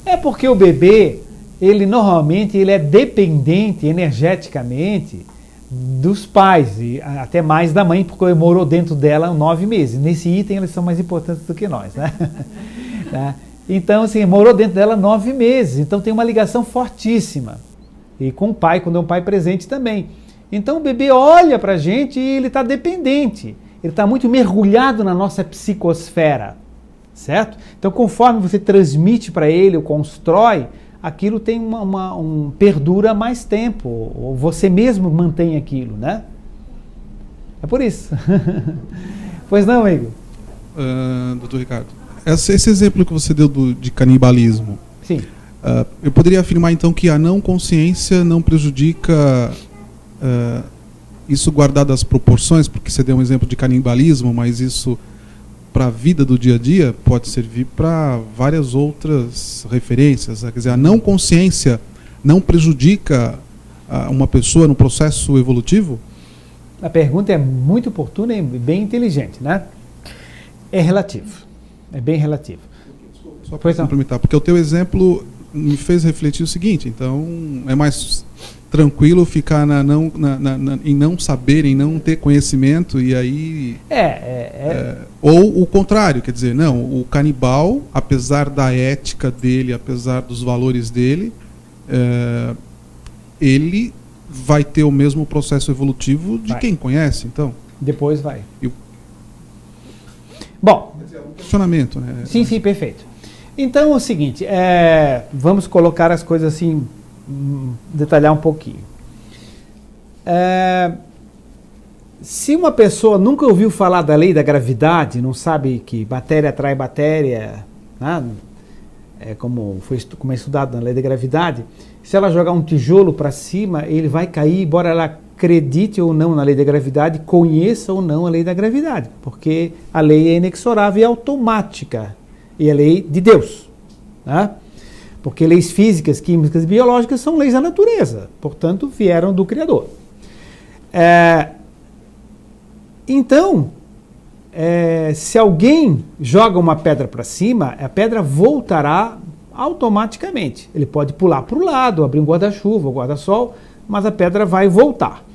É porque o bebê, ele normalmente ele é dependente energeticamente dos pais, e até mais da mãe, porque ele morou dentro dela 9 meses. Nesse item eles são mais importantes do que nós, né? Tá? Então, assim, morou dentro dela 9 meses, então tem uma ligação fortíssima. E com o pai, quando é um pai presente também. Então o bebê olha pra gente e ele está dependente. Ele está muito mergulhado na nossa psicosfera, certo? Então conforme você transmite para ele ou constrói, aquilo tem perdura mais tempo, ou você mesmo mantém aquilo, né? É por isso. Pois não, amigo? Doutor Ricardo, esse exemplo que você deu de canibalismo, sim. Eu poderia afirmar então que a não consciência não prejudica, isso guardado as proporções, porque você deu um exemplo de canibalismo, mas isso para a vida do dia a dia pode servir para várias outras referências. Quer dizer, a não consciência não prejudica uma pessoa no processo evolutivo? A pergunta é muito oportuna e bem inteligente, né? É relativo. É bem relativo. Só para complementar, porque o teu exemplo me fez refletir o seguinte, então é mais tranquilo ficar em não saber, em não ter conhecimento, e aí... ou o contrário, quer dizer, não, o canibal, apesar da ética dele, apesar dos valores dele, ele vai ter o mesmo processo evolutivo de quem conhece, então? Depois vai. Bom... Quer dizer, é um questionamento, né? Sim, perfeito. Então é o seguinte, vamos colocar as coisas assim, detalhar um pouquinho. Se uma pessoa nunca ouviu falar da lei da gravidade, não sabe que matéria atrai matéria, né? Como é estudado na lei da gravidade, se ela jogar um tijolo para cima, ele vai cair, embora ela acredite ou não na lei da gravidade, conheça ou não a lei da gravidade, porque a lei é inexorável e automática, e é lei de Deus, né? Porque leis físicas, químicas e biológicas são leis da natureza, portanto vieram do Criador. Então, se alguém joga uma pedra para cima, a pedra voltará automaticamente. Ele pode pular para o lado, abrir um guarda-chuva, um guarda-sol, mas a pedra vai voltar.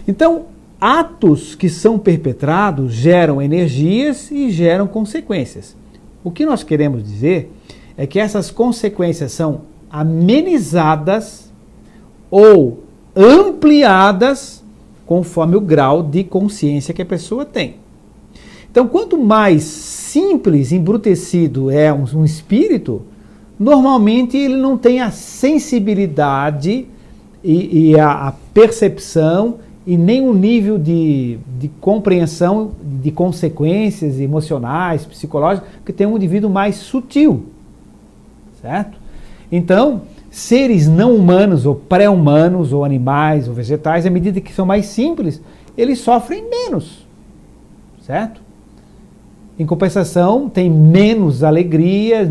Então, atos que são perpetrados geram energias e geram consequências. O que nós queremos dizer é que essas consequências são amenizadas ou ampliadas conforme o grau de consciência que a pessoa tem. Então, quanto mais simples, embrutecido é um espírito, normalmente ele não tem a sensibilidade e a percepção e nem um nível de compreensão de consequências emocionais, psicológicas, que tem um indivíduo mais sutil, certo? Então, seres não humanos, ou pré-humanos, ou animais, ou vegetais, à medida que são mais simples, eles sofrem menos, certo? Em compensação, tem menos alegria,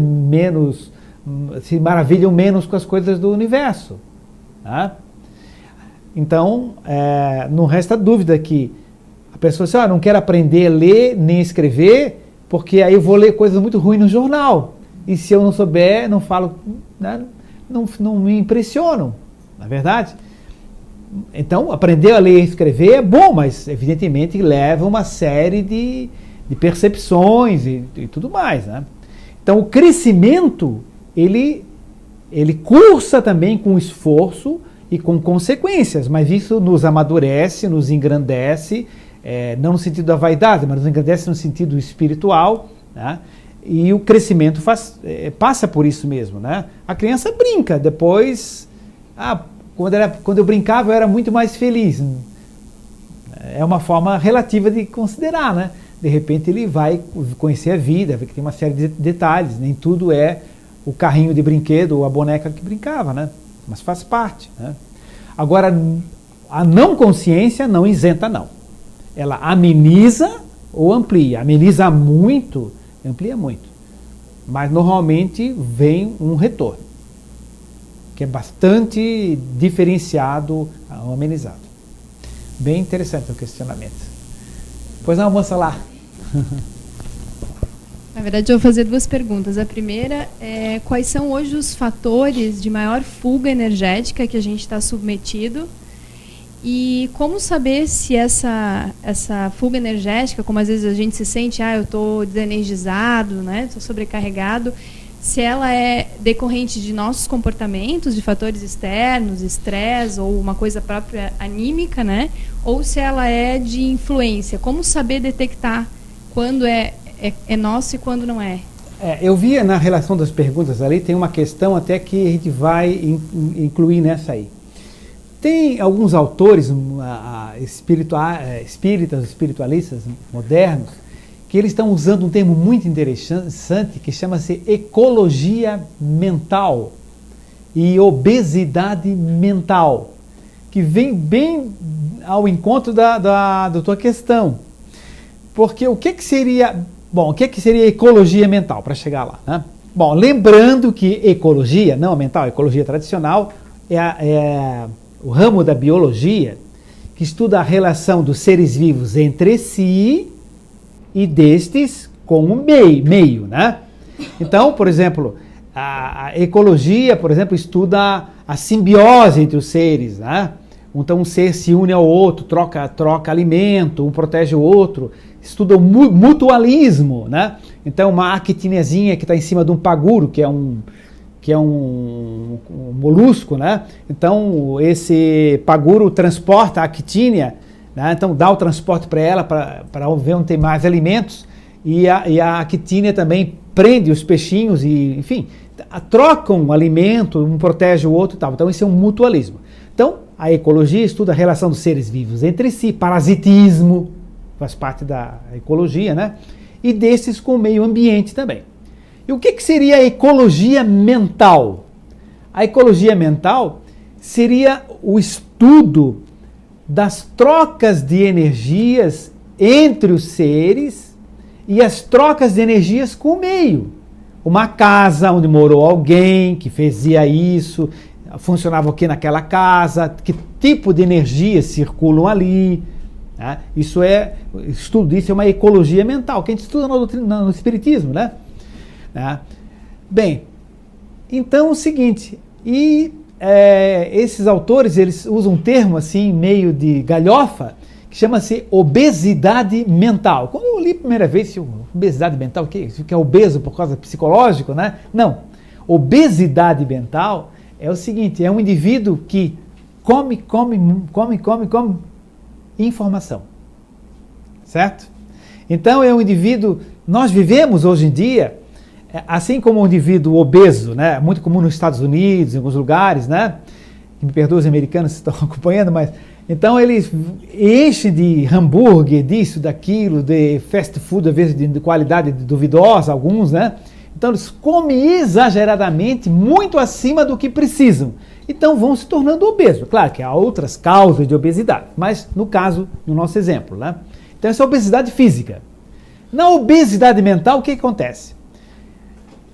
se maravilham menos com as coisas do universo, tá? Então, não resta dúvida que a pessoa diz, não quero aprender a ler nem escrever, porque aí eu vou ler coisas muito ruins no jornal. E se eu não souber, não falo, né, não me impressionam, não é verdade? Então, aprender a ler e escrever é bom, mas evidentemente leva uma série de percepções e tudo mais, né? Então, o crescimento, ele cursa também com esforço e com consequências, mas isso nos amadurece, nos engrandece, não no sentido da vaidade, mas nos engrandece no sentido espiritual, né? E o crescimento passa por isso mesmo, né? A criança brinca, depois, quando eu brincava eu era muito mais feliz. É uma forma relativa de considerar, né? De repente ele vai conhecer a vida, vê que tem uma série de detalhes, nem tudo é o carrinho de brinquedo ou a boneca que brincava, né? Mas faz parte, né? Agora, a não consciência não isenta, não. Ela ameniza ou amplia. Ameniza muito, amplia muito. Mas normalmente vem um retorno, que é bastante diferenciado ao amenizado. Bem interessante o questionamento. Pois não, moça lá. Na verdade, eu vou fazer duas perguntas. A primeira é quais são hoje os fatores de maior fuga energética que a gente está submetido e como saber se essa fuga energética, como às vezes a gente se sente, eu estou desenergizado, né, estou sobrecarregado, se ela é decorrente de nossos comportamentos, de fatores externos, estresse ou uma coisa própria anímica, né, ou se ela é de influência. Como saber detectar quando é nosso e quando não é? Eu vi na relação das perguntas ali, tem uma questão até que a gente vai incluir nessa aí. Tem alguns autores espíritas, espiritualistas modernos, que eles estão usando um termo muito interessante que chama-se ecologia mental e obesidade mental, que vem bem ao encontro da tua questão. Porque o que seria ecologia mental, para chegar lá, né? Bom, lembrando que ecologia, não a mental, a ecologia tradicional, é o ramo da biologia que estuda a relação dos seres vivos entre si e destes com o meio, né? Então, por exemplo, a ecologia, por exemplo, estuda a simbiose entre os seres, né? Então um ser se une ao outro, troca alimento, um protege o outro, estuda o mutualismo, né? Então uma actiniazinha que está em cima de um paguro, que é um molusco, né? Então esse paguro transporta a actínia, né? Então dá o transporte para ela, para ver onde tem mais alimentos, e a actínia também prende os peixinhos e, enfim, trocam alimento, um protege o outro e tal. Então isso é um mutualismo. Então a ecologia estuda a relação dos seres vivos entre si, parasitismo faz parte da ecologia, né? E desses com o meio ambiente também. E o que seria a ecologia mental? A ecologia mental seria o estudo das trocas de energias entre os seres e as trocas de energias com o meio. Uma casa onde morou alguém que fazia isso, funcionava o que naquela casa, que tipo de energias circulam ali. Né? Estudo disso é uma ecologia mental, que a gente estuda no Espiritismo, né? Bem, então é o seguinte, esses autores eles usam um termo assim, meio de galhofa, que chama-se obesidade mental. Quando eu li a primeira vez, obesidade mental, o que é obeso por causa psicológico, né? Não, obesidade mental é o seguinte, é um indivíduo que come informação, certo? Então é um indivíduo, nós vivemos hoje em dia, assim como um indivíduo obeso, né, muito comum nos Estados Unidos, em alguns lugares, né, me perdoem os americanos que estão acompanhando, mas então eles enchem de hambúrguer, disso, daquilo, de fast food, às vezes de qualidade duvidosa, alguns, né, então eles comem exageradamente, muito acima do que precisam, então vão se tornando obesos. Claro que há outras causas de obesidade, mas no nosso exemplo, né, então essa é a obesidade física. Na obesidade mental, o que acontece?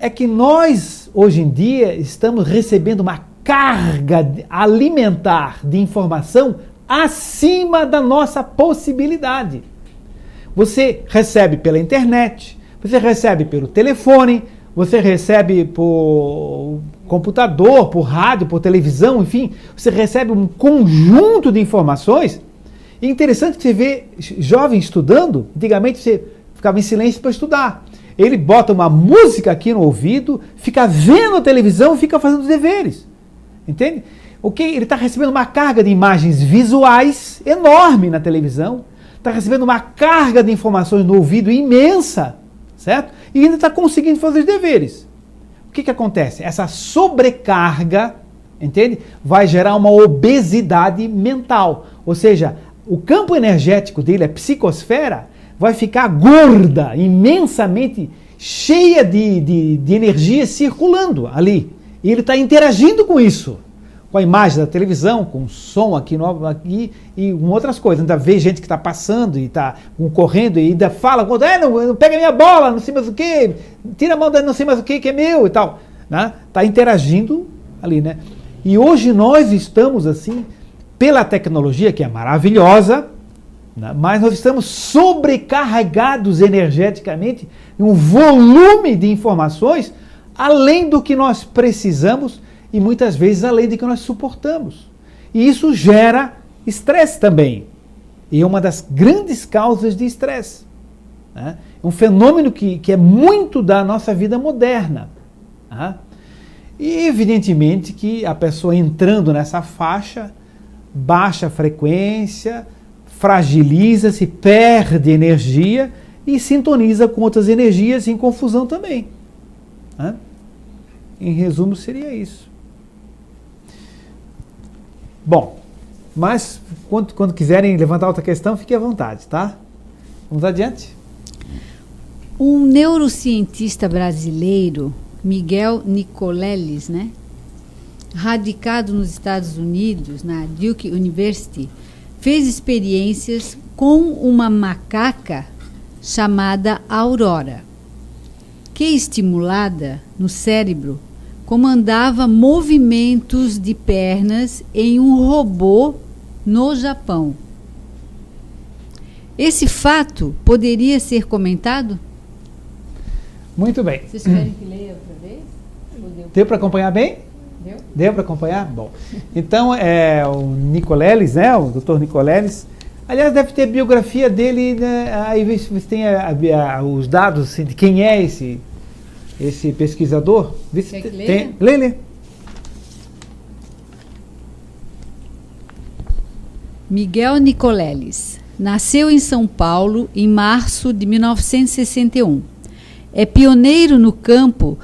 É que nós, hoje em dia, estamos recebendo uma carga alimentar de informação acima da nossa possibilidade. Você recebe pela internet, você recebe pelo telefone, você recebe por computador, por rádio, por televisão, enfim, você recebe um conjunto de informações. E é interessante que você vê jovem estudando, antigamente você ficava em silêncio para estudar. Ele bota uma música aqui no ouvido, fica vendo a televisão, fica fazendo os deveres. Entende? Ele está recebendo uma carga de imagens visuais enorme na televisão, está recebendo uma carga de informações no ouvido imensa, certo? E ainda está conseguindo fazer os deveres. O que acontece? Essa sobrecarga, entende? Vai gerar uma obesidade mental. Ou seja, o campo energético dele, a psicosfera, vai ficar gorda, imensamente cheia de energia circulando ali. E ele está interagindo com isso. Com a imagem da televisão, com o som aqui e com outras coisas. Ainda vê gente que está passando e está correndo e ainda fala, não pega minha bola, não sei mais o que, tira a mão da não sei mais o que é meu e tal. Está interagindo ali, né? E hoje nós estamos assim, pela tecnologia, que é maravilhosa, né? Mas nós estamos sobrecarregados energeticamente em um volume de informações além do que nós precisamos e muitas vezes além do que nós suportamos. E isso gera estresse também. E é uma das grandes causas de estresse. Né? É um fenômeno que é muito da nossa vida moderna. Né? E evidentemente que a pessoa entrando nessa faixa, baixa a frequência, fragiliza-se, perde energia e sintoniza com outras energias em confusão também. Né? Em resumo, seria isso. Bom, mas quando quiserem levantar outra questão, fiquem à vontade, tá? Vamos adiante? Um neurocientista brasileiro, Miguel Nicoleles, né? Radicado nos Estados Unidos, na Duke University, fez experiências com uma macaca chamada Aurora, que, estimulada no cérebro, comandava movimentos de pernas em um robô no Japão. Esse fato poderia ser comentado? Muito bem. Vocês querem que leia outra vez? Deu para acompanhar bem? Deu? Deu para acompanhar? Bom. Então, o Nicoleles, né, o Dr. Nicoleles, aliás, deve ter a biografia dele, né, aí você tem os dados assim, de quem é esse pesquisador. Quer que leia? Tem, lê. Miguel Nicoleles nasceu em São Paulo em março de 1961. É pioneiro no campo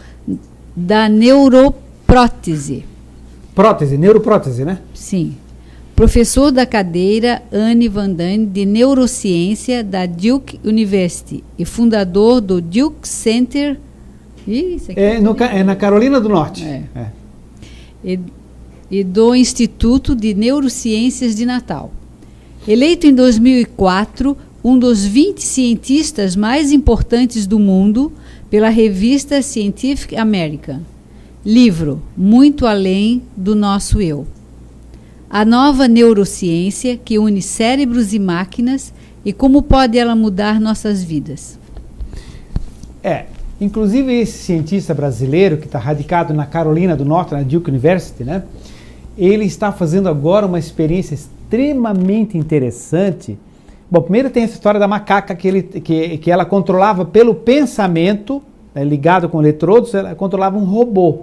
da neuroprótese. Neuroprótese, né? Sim. Professor da cadeira Anne Van Damme de Neurociência da Duke University e fundador do Duke Center. Isso aqui é na Carolina do Norte. E do Instituto de Neurociências de Natal. Eleito em 2004 um dos 20 cientistas mais importantes do mundo pela revista Scientific American. Livro Muito Além do Nosso Eu. A nova neurociência que une cérebros e máquinas e como pode ela mudar nossas vidas. Inclusive esse cientista brasileiro que está radicado na Carolina do Norte, na Duke University, né? Ele está fazendo agora uma experiência extremamente interessante. Bom, primeiro tem essa história da macaca que ela controlava pelo pensamento, né, ligado com eletrodos, ela controlava um robô.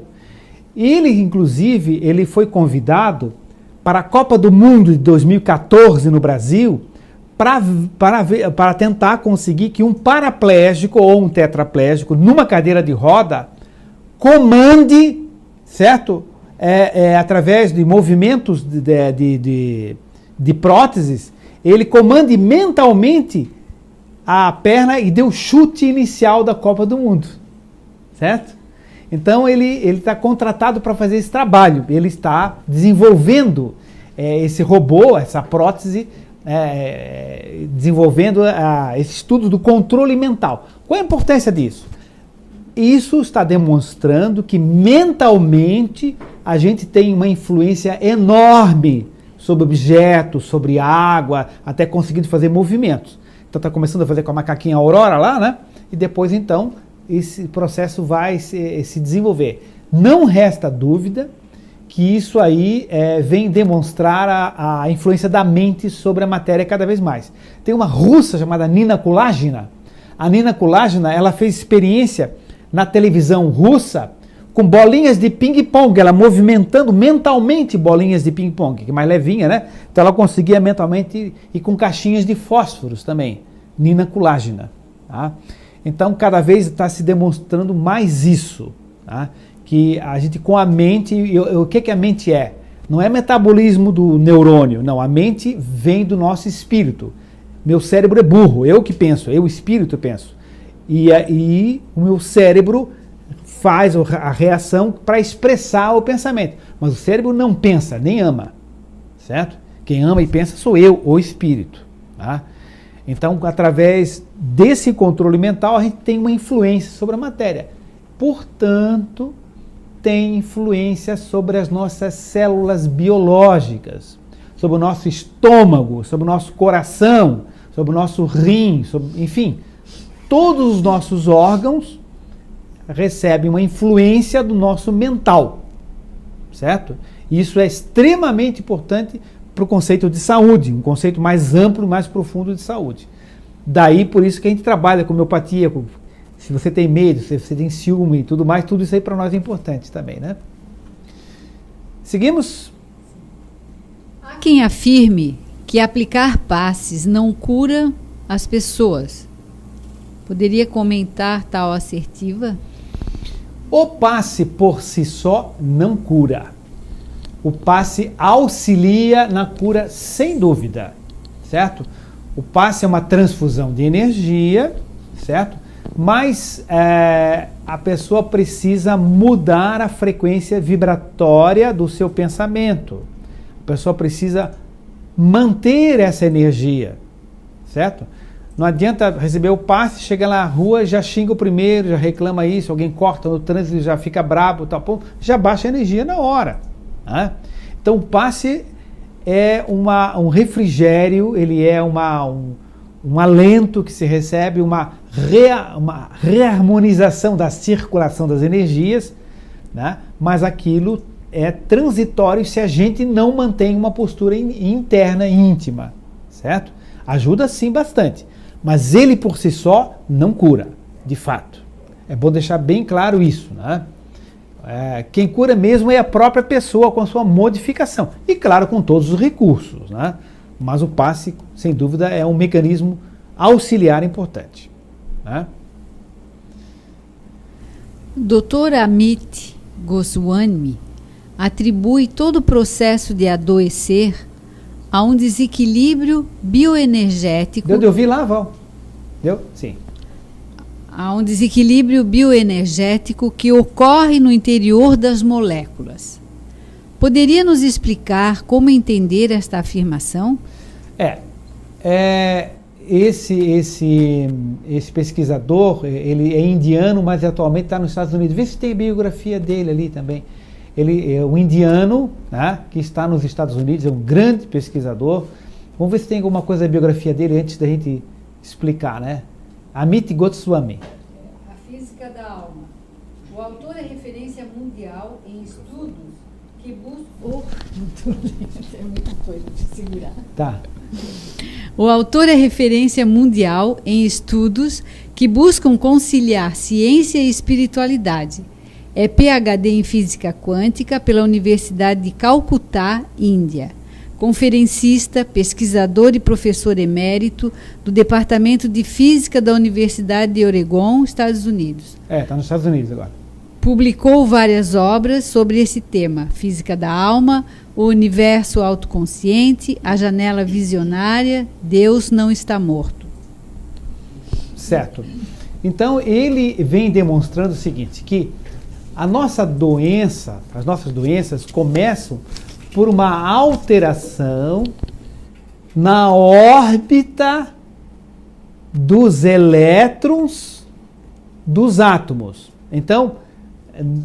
Ele, inclusive, ele foi convidado para a Copa do Mundo de 2014 no Brasil para tentar conseguir que um paraplégico ou um tetraplégico numa cadeira de roda comande, certo? Através de movimentos de próteses, ele comande mentalmente a perna e dê o chute inicial da Copa do Mundo, certo? Então ele está contratado para fazer esse trabalho, ele está desenvolvendo esse robô, essa prótese, desenvolvendo esse estudo do controle mental. Qual a importância disso? Isso está demonstrando que mentalmente a gente tem uma influência enorme sobre objetos, sobre água, até conseguindo fazer movimentos. Então está começando a fazer com a macaquinha Aurora lá, né? E depois então esse processo vai se desenvolver. Não resta dúvida que isso aí vem demonstrar a influência da mente sobre a matéria cada vez mais. Tem uma russa chamada Nina Kulagina. A Nina Kulagina, ela fez experiência na televisão russa com bolinhas de ping-pong, ela movimentando mentalmente bolinhas de ping-pong, que é mais levinha, né? Então ela conseguia mentalmente e com caixinhas de fósforos também. Nina Kulagina. Tá? Então, cada vez está se demonstrando mais isso, tá? Que a gente com a mente, o que a mente é? Não é metabolismo do neurônio, não, a mente vem do nosso espírito. Meu cérebro é burro, eu que penso, eu espírito penso. E o meu cérebro faz a reação para expressar o pensamento. Mas o cérebro não pensa, nem ama, certo? Quem ama e pensa sou eu, o espírito. Tá? Então, através desse controle mental, a gente tem uma influência sobre a matéria. Portanto, tem influência sobre as nossas células biológicas, sobre o nosso estômago, sobre o nosso coração, sobre o nosso rim, enfim, todos os nossos órgãos recebem uma influência do nosso mental, certo? Isso é extremamente importante para o conceito de saúde, um conceito mais amplo, mais profundo de saúde. Daí, por isso que a gente trabalha com homeopatia, se você tem medo, se você tem ciúme e tudo mais, tudo isso aí para nós é importante também, né? Seguimos? Há quem afirme que aplicar passes não cura as pessoas. Poderia comentar tal assertiva? O passe por si só não cura. O passe auxilia na cura sem dúvida, certo? O passe é uma transfusão de energia, certo? Mas a pessoa precisa mudar a frequência vibratória do seu pensamento. A pessoa precisa manter essa energia, certo? Não adianta receber o passe, chega na rua, já xinga o primeiro, já reclama isso, alguém corta no trânsito, já fica brabo, tá, já baixa a energia na hora. Né? Então o passe é um refrigério, ele é um alento que se recebe, uma reharmonização da circulação das energias, né? Mas aquilo é transitório se a gente não mantém uma postura interna íntima, certo? Ajuda sim bastante, mas ele por si só não cura, de fato. É bom deixar bem claro isso, né? Quem cura mesmo é a própria pessoa com a sua modificação, e claro, com todos os recursos, né? Mas o passe, sem dúvida, é um mecanismo auxiliar importante. Né? Dr. Amit Goswami atribui todo o processo de adoecer a um desequilíbrio bioenergético. Deu de ouvir lá, Val? Deu? Sim. A um desequilíbrio bioenergético que ocorre no interior das moléculas. Poderia nos explicar como entender esta afirmação? Esse pesquisador, ele é indiano, mas atualmente está nos Estados Unidos. Vê se tem a biografia dele ali também. Ele é um indiano, né, que está nos Estados Unidos, é um grande pesquisador. Vamos ver se tem alguma coisa da biografia dele antes da gente explicar, né? Amit Goswami. A física da alma. O autor é referência mundial em estudos que buscam... É muita coisa de segurar. Tá. O autor é referência mundial em estudos que buscam conciliar ciência e espiritualidade. É PhD em Física Quântica pela Universidade de Calcutá, Índia. Conferencista, pesquisador e professor emérito do Departamento de Física da Universidade de Oregon, Estados Unidos. Está nos Estados Unidos agora. Publicou várias obras sobre esse tema: Física da Alma, O Universo Autoconsciente, A Janela Visionária, Deus Não Está Morto. Certo. Então, ele vem demonstrando o seguinte, que as nossas doenças começam por uma alteração na órbita dos elétrons dos átomos. Então,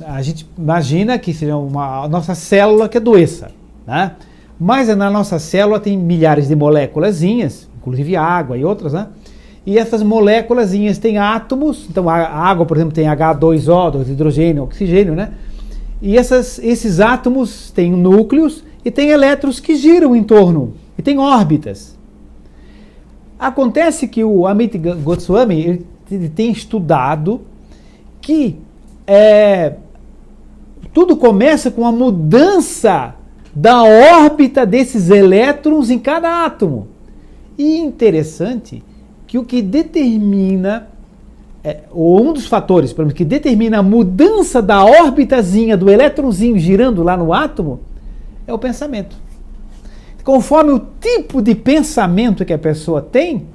a gente imagina que seja a nossa célula que adoeça, né? Mas na nossa célula tem milhares de moléculazinhas, inclusive água e outras, né? E essas moléculazinhas têm átomos, então a água, por exemplo, tem H2O, hidrogênio, oxigênio, né? E esses átomos têm núcleos e têm elétrons que giram em torno, e tem órbitas. Acontece que o Amit Goswami ele tem estudado que tudo começa com a mudança da órbita desses elétrons em cada átomo. E interessante que o que determina ou um dos fatores, por exemplo, que determina a mudança da órbitazinha do elétronzinho girando lá no átomo, é o pensamento. Conforme o tipo de pensamento que a pessoa tem,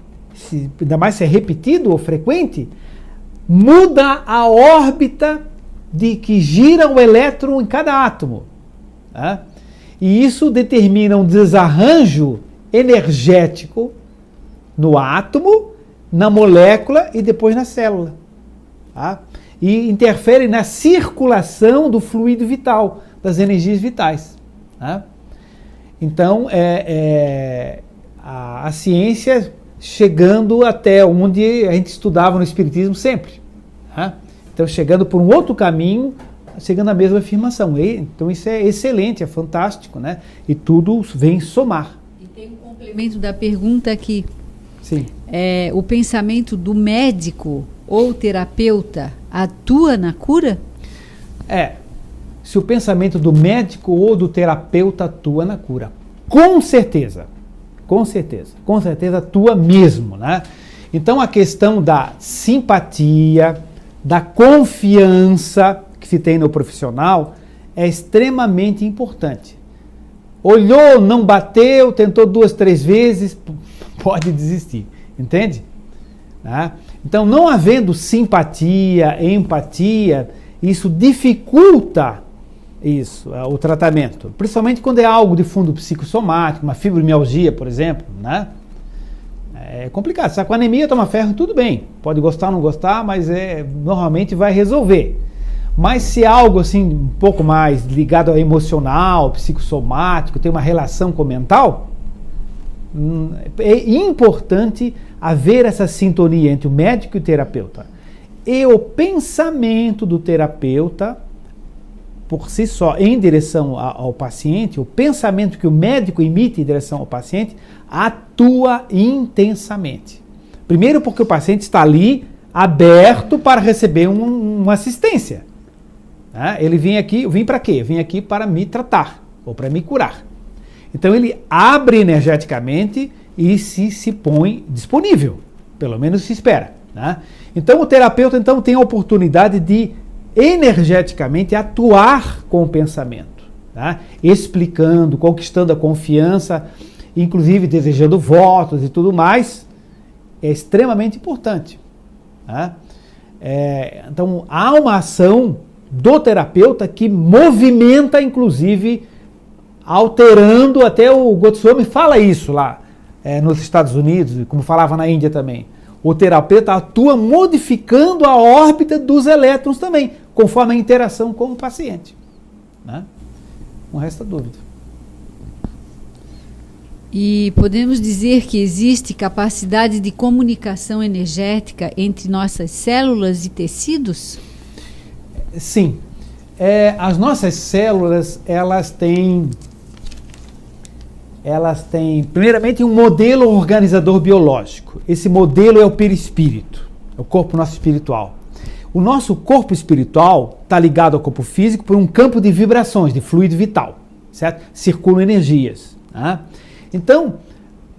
ainda mais se é repetido ou frequente, muda a órbita de que gira o elétron em cada átomo. Tá? E isso determina um desarranjo energético no átomo, na molécula e depois na célula. Tá? E interfere na circulação do fluido vital, das energias vitais. Tá? Então, a ciência chegando até onde a gente estudava no Espiritismo sempre. Tá? Então, chegando por um outro caminho, chegando à mesma afirmação. Então, isso é excelente, é fantástico, né? E tudo vem somar. E tem um complemento da pergunta aqui. Sim. O pensamento do médico ou terapeuta atua na cura? Se o pensamento do médico ou do terapeuta atua na cura. Com certeza. Com certeza atua mesmo, né? Então a questão da simpatia, da confiança que se tem no profissional é extremamente importante. Olhou, não bateu, tentou 2, 3 vezes, pode desistir, entende? Então, não havendo simpatia, empatia, isso dificulta o tratamento, principalmente quando é algo de fundo psicossomático, uma fibromialgia, por exemplo, né? É complicado. Se está com anemia, toma ferro, tudo bem. Pode gostar ou não gostar, mas normalmente vai resolver. Mas se é algo assim um pouco mais ligado ao emocional, psicossomático, tem uma relação com o mental, é importante haver essa sintonia entre o médico e o terapeuta. E o pensamento do terapeuta, por si só, em direção ao paciente, o pensamento que o médico emite em direção ao paciente, atua intensamente. Primeiro porque o paciente está ali aberto para receber uma assistência. Ele vem aqui, eu vim para quê? Eu vim aqui para me tratar, ou para me curar. Então ele abre energeticamente e se põe disponível, pelo menos se espera. Então o terapeuta tem a oportunidade de energeticamente atuar com o pensamento, explicando, conquistando a confiança, inclusive desejando votos e tudo mais, é extremamente importante. Então há uma ação do terapeuta que movimenta, inclusive, alterando, até o Goswami fala isso lá nos Estados Unidos, como falava na Índia também. O terapeuta atua modificando a órbita dos elétrons também, conforme a interação com o paciente. Não resta dúvida. E podemos dizer que existe capacidade de comunicação energética entre nossas células e tecidos? Sim. As nossas células, elas têm primeiramente um modelo organizador biológico. Esse modelo é o perispírito, é o corpo nosso espiritual. O nosso corpo espiritual está ligado ao corpo físico por um campo de vibrações, de fluido vital, certo? Circulam energias. Então,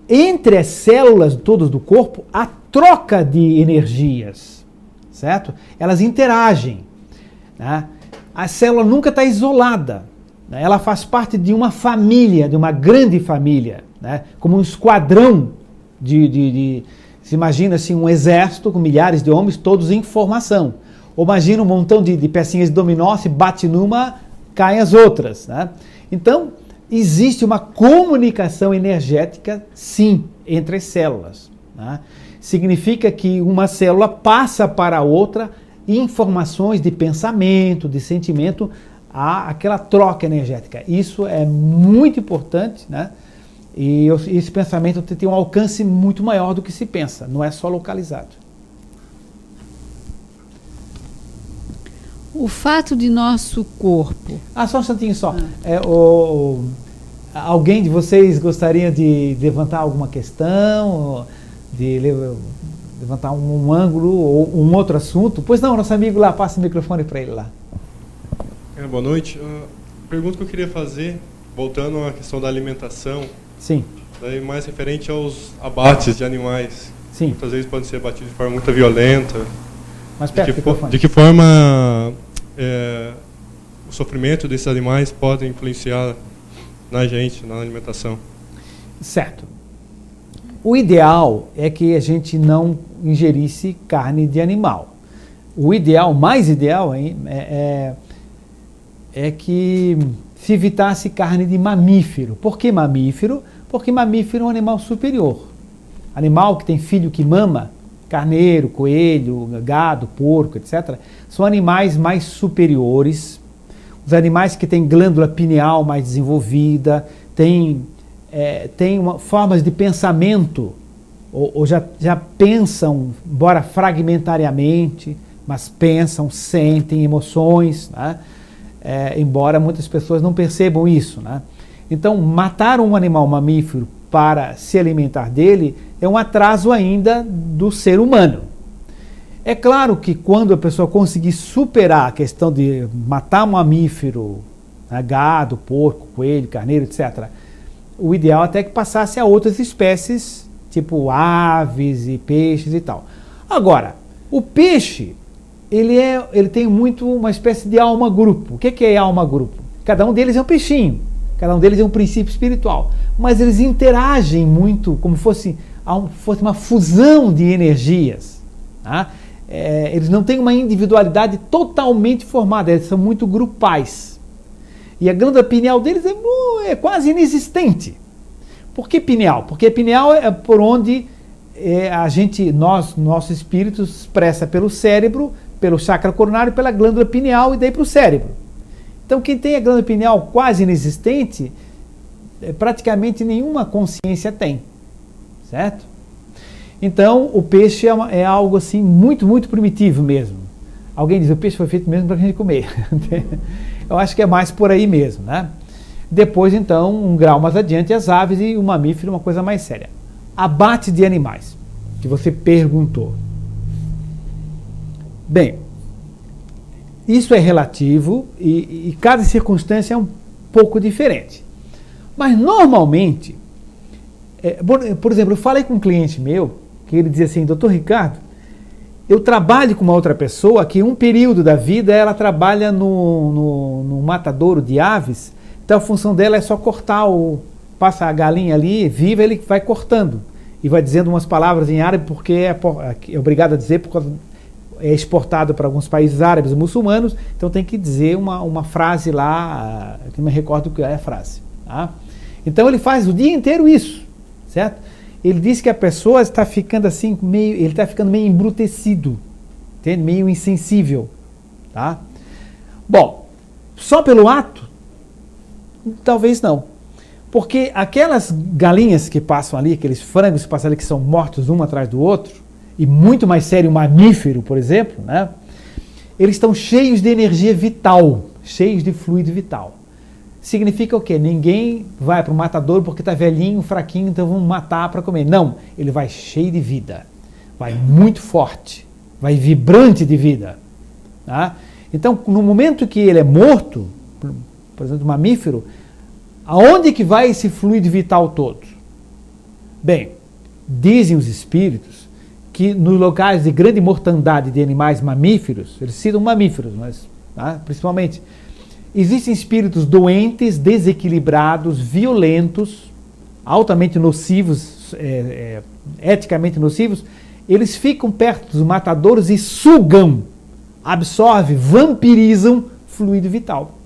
entre as células todas do corpo, há troca de energias, certo? Elas interagem. A célula nunca está isolada. Ela faz parte de uma família, de uma grande família, como um esquadrão se imagina assim, um exército com milhares de homens, todos em formação. Ou imagina um montão de pecinhas de dominó, se bate numa, caem as outras. Então, existe uma comunicação energética, sim, entre as células. Significa que uma célula passa para a outra informações de pensamento, de sentimento, há aquela troca energética. Isso é muito importante, e esse pensamento tem um alcance muito maior do que se pensa, não é só localizado. O fato de nosso corpo... Só um instantinho só. Alguém de vocês gostaria de levantar alguma questão, de levantar um ângulo ou um outro assunto? Pois não, nosso amigo lá, passa o microfone para ele lá. Boa noite. A pergunta que eu queria fazer, voltando à questão da alimentação, sim, daí mais referente aos abates de animais. Sim. Muitas vezes podem ser abatidos de forma muito violenta. Mais perto do microfone. De que forma o sofrimento desses animais pode influenciar na gente, na alimentação? Certo. O ideal é que a gente não ingerisse carne de animal. O ideal, mais ideal é que se evitasse carne de mamífero. Por que mamífero? Porque mamífero é um animal superior. Animal que tem filho que mama, carneiro, coelho, gado, porco, etc., são animais mais superiores. Os animais que têm glândula pineal mais desenvolvida, têm formas de pensamento, ou já pensam, embora fragmentariamente, mas pensam, sentem emoções, né? Embora muitas pessoas não percebam isso, né? Então, matar um animal mamífero para se alimentar dele é um atraso ainda do ser humano. É claro que quando a pessoa conseguir superar a questão de matar um mamífero, né, gado, porco, coelho, carneiro, etc., o ideal até que passasse a outras espécies, tipo aves e peixes e tal. Agora, o peixe, ele tem muito uma espécie de alma-grupo. O que é alma-grupo? Cada um deles é um peixinho, cada um deles é um princípio espiritual, mas eles interagem muito, como fosse uma fusão de energias. Tá? Eles não têm uma individualidade totalmente formada, eles são muito grupais. E a glândula pineal deles é quase inexistente. Por que pineal? Porque pineal é por onde nosso espírito se expressa pelo cérebro, pelo chakra coronário, pela glândula pineal e daí para o cérebro. Então quem tem a glândula pineal quase inexistente, praticamente nenhuma consciência tem. Certo? Então o peixe é algo assim muito, muito primitivo mesmo. Alguém diz, o peixe foi feito mesmo para a gente comer. Eu acho que é mais por aí mesmo, né? Depois, então, um grau mais adiante, as aves e o mamífero, uma coisa mais séria. Abate de animais, que você perguntou. Bem, isso é relativo e cada circunstância é um pouco diferente. Mas, normalmente, por exemplo, eu falei com um cliente meu, que ele dizia assim, Dr. Ricardo, eu trabalho com uma outra pessoa que um período da vida ela trabalha no matadouro de aves, então a função dela é só cortar, passa a galinha ali, viva, ele vai cortando e vai dizendo umas palavras em árabe porque é obrigado a dizer porque é exportado para alguns países árabes e muçulmanos, então tem que dizer uma frase lá, que não me recordo o que é a frase. Tá? Então ele faz o dia inteiro isso, certo? Ele diz que a pessoa está ficando assim, ele está ficando meio embrutecido, entende? Meio insensível. Tá? Bom, só pelo ato? Talvez não. Porque aquelas galinhas que passam ali, aqueles frangos que passam ali, que são mortos um atrás do outro, e muito mais sério, um mamífero, por exemplo, né? Eles estão cheios de energia vital, cheios de fluido vital. Significa o quê? Ninguém vai para o matador porque está velhinho, fraquinho, então vamos matar para comer. Não, ele vai cheio de vida, vai muito forte, vai vibrante de vida. Tá? Então, no momento que ele é morto, por exemplo, o mamífero, aonde que vai esse fluido vital todo? Bem, dizem os espíritos que nos locais de grande mortandade de animais mamíferos, eles citam mamíferos, mas principalmente, existem espíritos doentes, desequilibrados, violentos, altamente nocivos, eticamente nocivos, eles ficam perto dos matadouros e sugam, absorvem, vampirizam fluido vital.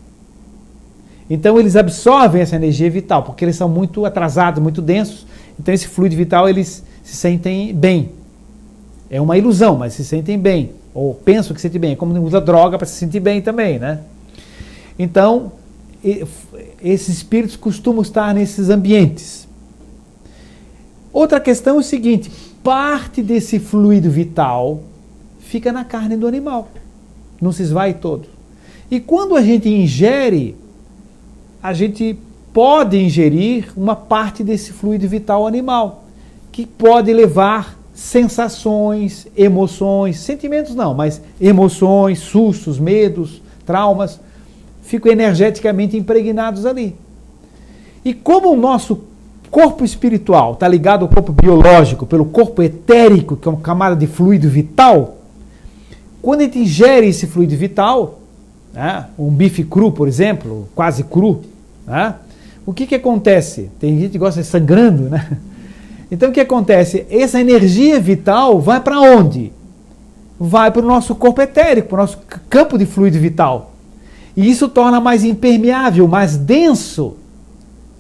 Então eles absorvem essa energia vital, porque eles são muito atrasados, muito densos, então esse fluido vital eles se sentem bem. É uma ilusão, mas se sentem bem, ou pensam que se sentem bem, é como usa droga para se sentir bem também, né? Então, esses espíritos costumam estar nesses ambientes. Outra questão é o seguinte, parte desse fluido vital fica na carne do animal, não se esvai todo. E quando a gente ingere, a gente pode ingerir uma parte desse fluido vital animal, que pode levar sensações, emoções, sentimentos não, mas emoções, sustos, medos, traumas, ficam energeticamente impregnados ali. E como o nosso corpo espiritual está ligado ao corpo biológico, pelo corpo etérico, que é uma camada de fluido vital, quando a gente ingere esse fluido vital, né, um bife cru, por exemplo, quase cru, né, o que acontece? Tem gente que gosta de sangrando, né? Então o que acontece? Essa energia vital vai para onde? Vai para o nosso corpo etérico, para o nosso campo de fluido vital. E isso torna mais impermeável, mais denso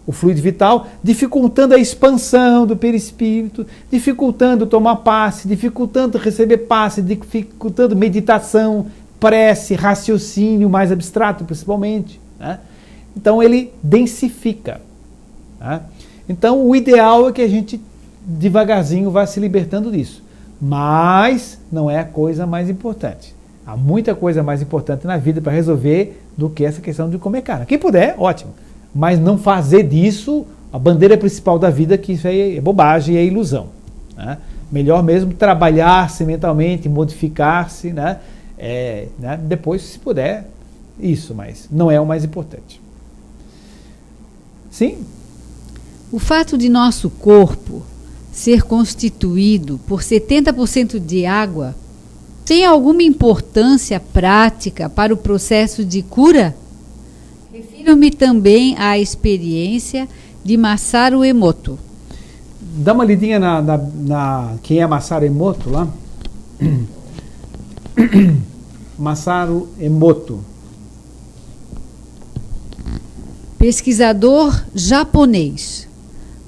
o fluido vital, dificultando a expansão do perispírito, dificultando tomar passe, dificultando receber passe, dificultando meditação, prece, raciocínio mais abstrato principalmente, né? Então ele densifica, né? Então o ideal é que a gente devagarzinho vá se libertando disso. Mas não é a coisa mais importante. Há muita coisa mais importante na vida para resolver do que essa questão de comer carne. Quem puder, ótimo. Mas não fazer disso a bandeira principal da vida, que isso aí é bobagem e é ilusão, né? Melhor mesmo trabalhar-se mentalmente, modificar-se, né? Depois, se puder, isso, mas não é o mais importante. Sim? O fato de nosso corpo ser constituído por 70% de água tem alguma importância prática para o processo de cura? Refiro-me também à experiência de Masaru Emoto. Dá uma lidinha na quem é Masaru Emoto lá. Masaru Emoto. Pesquisador japonês.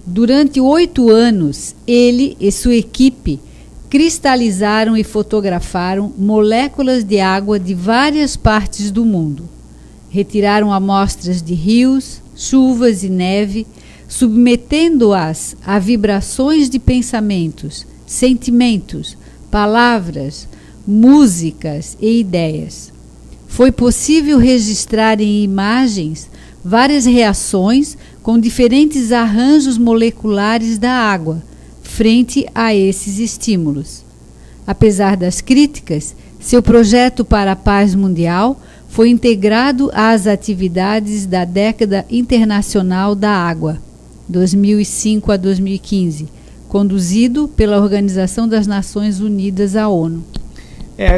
Durante 8 anos, ele e sua equipe cristalizaram e fotografaram moléculas de água de várias partes do mundo. Retiraram amostras de rios, chuvas e neve, submetendo-as a vibrações de pensamentos, sentimentos, palavras, músicas e ideias. Foi possível registrar em imagens várias reações com diferentes arranjos moleculares da água frente a esses estímulos. Apesar das críticas, seu projeto para a paz mundial foi integrado às atividades da Década Internacional da Água, 2005 a 2015, conduzido pela Organização das Nações Unidas, a ONU.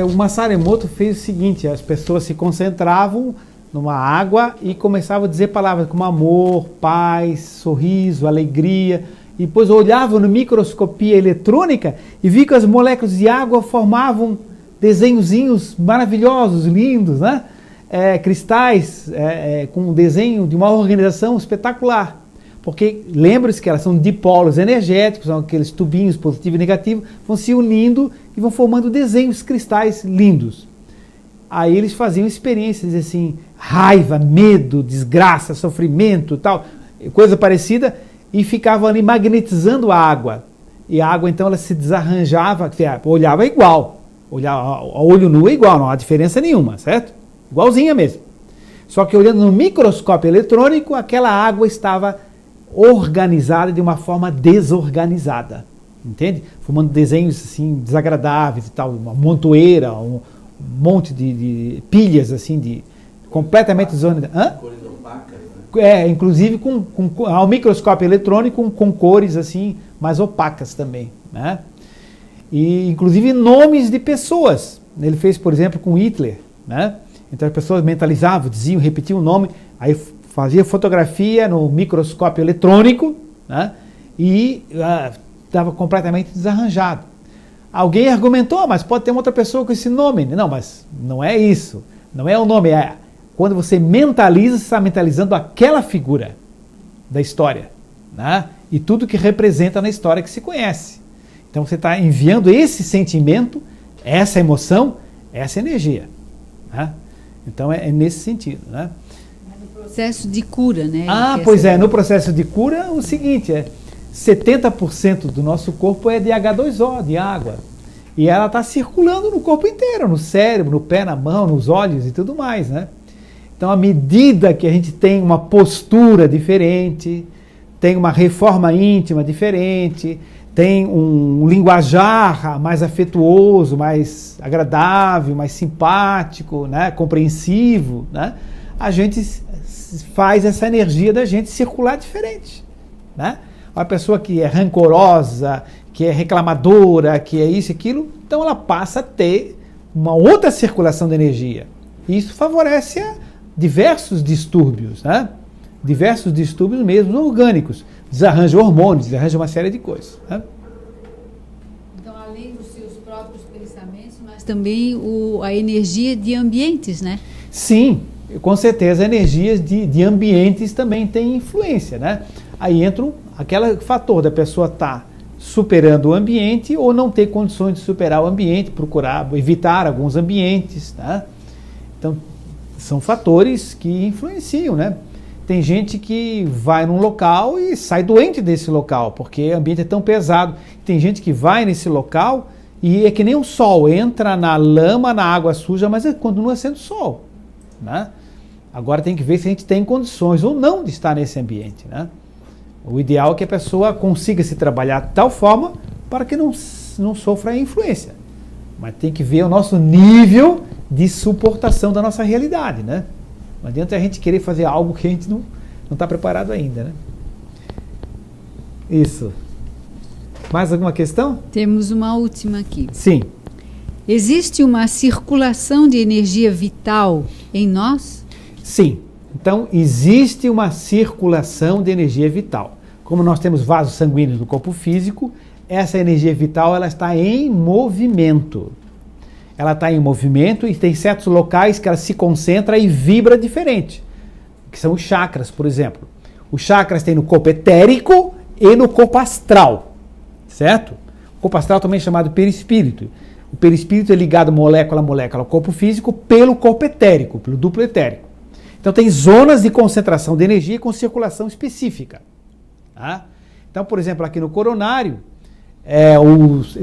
O Masaru Emoto fez o seguinte: as pessoas se concentravam numa água e começavam a dizer palavras como amor, paz, sorriso, alegria, e depois olhavam no microscopia eletrônica e viam que as moléculas de água formavam desenhozinhos maravilhosos, lindos, né? Cristais com um desenho de uma organização espetacular. Porque lembre-se que elas são dipolos energéticos, são aqueles tubinhos positivo e negativo, vão se unindo e vão formando desenhos cristais lindos. Aí eles faziam experiências assim, raiva, medo, desgraça, sofrimento, tal, coisa parecida, e ficavam ali magnetizando a água. E a água então ela se desarranjava, olhava igual, a olho nu é igual, não há diferença nenhuma, certo? Igualzinha mesmo. Só que olhando no microscópio eletrônico, aquela água estava organizada de uma forma desorganizada, entende? Formando desenhos assim desagradáveis e tal, uma montoeira, um monte de pilhas assim completamente desorganizadas. Inclusive ao microscópio eletrônico com cores assim mais opacas também, né? E inclusive nomes de pessoas. Ele fez, por exemplo, com Hitler, né? Então as pessoas mentalizavam, diziam, repetiam o nome, aí fazia fotografia no microscópio eletrônico, né? E estava completamente desarranjado. Alguém argumentou, mas pode ter uma outra pessoa com esse nome. Não, mas não é isso. Não é o nome. Quando você mentaliza, você está mentalizando aquela figura da história, né? E tudo que representa na história que se conhece. Então você está enviando esse sentimento, essa emoção, essa energia, né? Então é nesse sentido, né? No processo de cura, né? Pois é, no processo de cura o seguinte, 70% do nosso corpo é de H2O, de água. E ela está circulando no corpo inteiro, no cérebro, no pé, na mão, nos olhos e tudo mais, né? Então, à medida que a gente tem uma postura diferente, tem uma reforma íntima diferente, tem um linguajar mais afetuoso, mais agradável, mais simpático, né? Compreensivo, né? A gente faz essa energia da gente circular diferente, né? Uma pessoa que é rancorosa, que é reclamadora, que é isso e aquilo, então ela passa a ter uma outra circulação de energia. E isso favorece a diversos distúrbios, né? Diversos distúrbios mesmo orgânicos. Desarranja hormônios, desarranja uma série de coisas. Né? Então, além dos seus próprios pensamentos, mas também a energia de ambientes, né? Sim, com certeza, energias de ambientes também têm influência, né? Aí entra aquele fator da pessoa estar superando o ambiente ou não ter condições de superar o ambiente, procurar evitar alguns ambientes, né? Então, são fatores que influenciam, né? Tem gente que vai num local e sai doente desse local, porque o ambiente é tão pesado. Tem gente que vai nesse local e é que nem o sol, entra na lama, na água suja, mas continua sendo sol, né? Agora tem que ver se a gente tem condições ou não de estar nesse ambiente, né? O ideal é que a pessoa consiga se trabalhar de tal forma para que não sofra a influência. Mas tem que ver o nosso nível de suportação da nossa realidade, né? Não adianta a gente querer fazer algo que a gente não está preparado ainda, né? Isso. Mais alguma questão? Temos uma última aqui. Sim. Existe uma circulação de energia vital em nós? Sim. Então, existe uma circulação de energia vital. Como nós temos vasos sanguíneos no corpo físico, essa energia vital ela está em movimento. Ela está em movimento e tem certos locais que ela se concentra e vibra diferente, que são os chakras, por exemplo. Os chakras tem no corpo etérico e no corpo astral, certo? O corpo astral também é chamado perispírito. O perispírito é ligado molécula a molécula ao corpo físico pelo corpo etérico, pelo duplo etérico. Então tem zonas de concentração de energia com circulação específica. Tá? Então, por exemplo, aqui no coronário,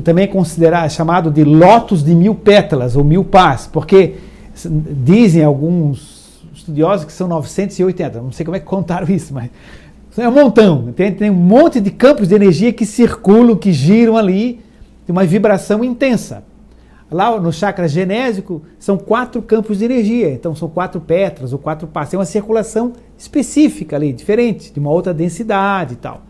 também é chamado de lótus de 1000 pétalas ou 1000 pás, porque dizem alguns estudiosos que são 980, não sei como é que contaram isso, mas é um montão, tem um monte de campos de energia que circulam, que giram ali, de uma vibração intensa. Lá no chakra genésico são 4 campos de energia, então são 4 pétalas ou 4 pás, tem uma circulação específica ali, diferente, de uma outra densidade e tal.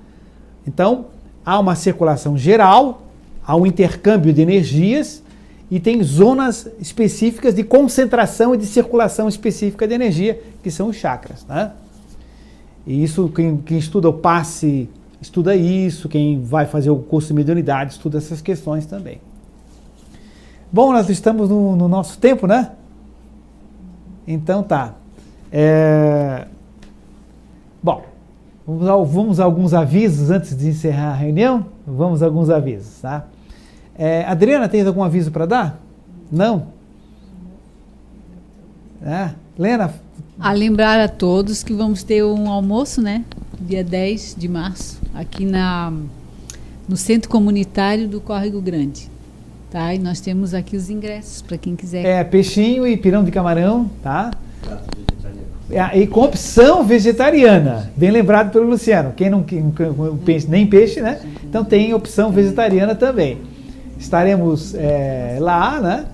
Então, há uma circulação geral, há um intercâmbio de energias e tem zonas específicas de concentração e de circulação específica de energia, que são os chakras, né? E isso, quem estuda o passe, estuda isso, quem vai fazer o curso de mediunidade, estuda essas questões também. Bom, nós estamos no nosso tempo, né? Então tá. Bom, vamos a alguns avisos antes de encerrar a reunião? Vamos a alguns avisos, tá? Adriana, tem algum aviso para dar? Não? Lena? A lembrar a todos que vamos ter um almoço, né? Dia 10 de março, aqui no Centro Comunitário do Córrego Grande. Tá? E nós temos aqui os ingressos para quem quiser. Peixinho e pirão de camarão, tá? E com opção vegetariana, bem lembrado pelo Luciano. Quem não nem peixe, né? Então tem opção vegetariana também. Estaremos lá, né?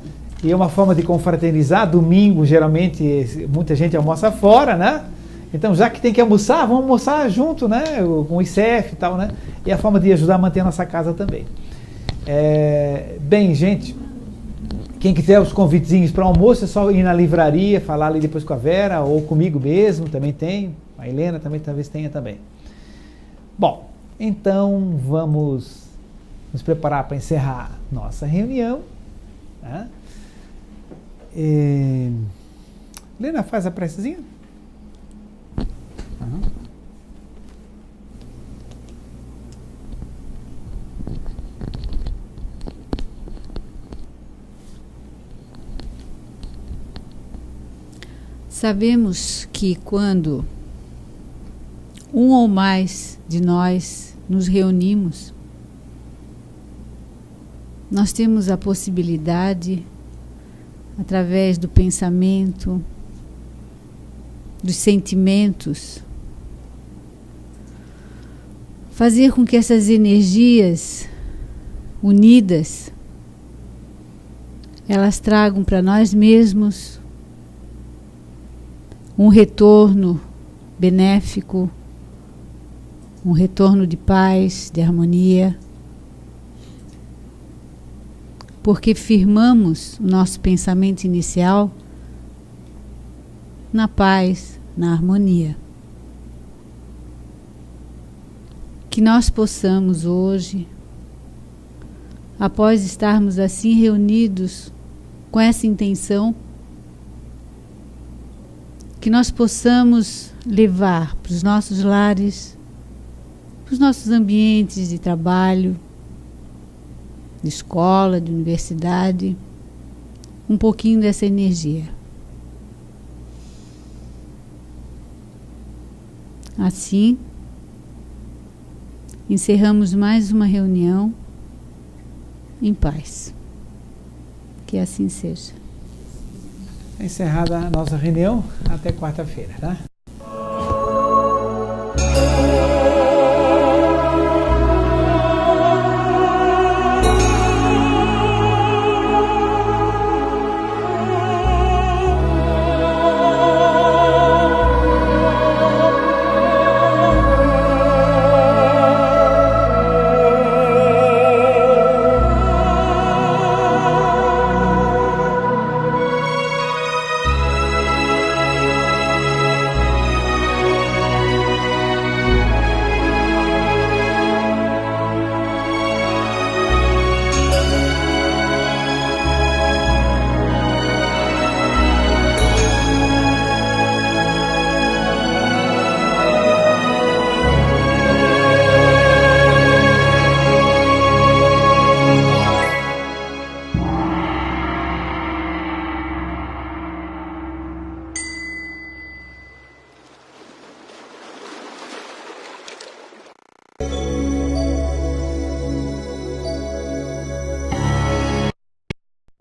E é uma forma de confraternizar. Domingo, geralmente, muita gente almoça fora, né? Então, já que tem que almoçar, vamos almoçar junto, né? Com o ICF e tal, né? E a forma de ajudar a manter a nossa casa também. Bem, gente, quem quiser os convitezinhos para almoço é só ir na livraria, falar ali depois com a Vera ou comigo mesmo, também tem. A Helena também talvez tenha também. Bom, então vamos nos preparar para encerrar nossa reunião. Né? Helena, faz a precezinha. Uhum. Sabemos que quando um ou mais de nós nos reunimos, nós temos a possibilidade, através do pensamento, dos sentimentos, fazer com que essas energias unidas, elas tragam para nós mesmos um retorno benéfico, um retorno de paz, de harmonia, porque firmamos o nosso pensamento inicial na paz, na harmonia. Que nós possamos hoje, após estarmos assim reunidos com essa intenção, que nós possamos levar para os nossos lares, para os nossos ambientes de trabalho, de escola, de universidade, um pouquinho dessa energia. Assim, encerramos mais uma reunião em paz. Que assim seja. Encerrada a nossa reunião, até quarta-feira, tá?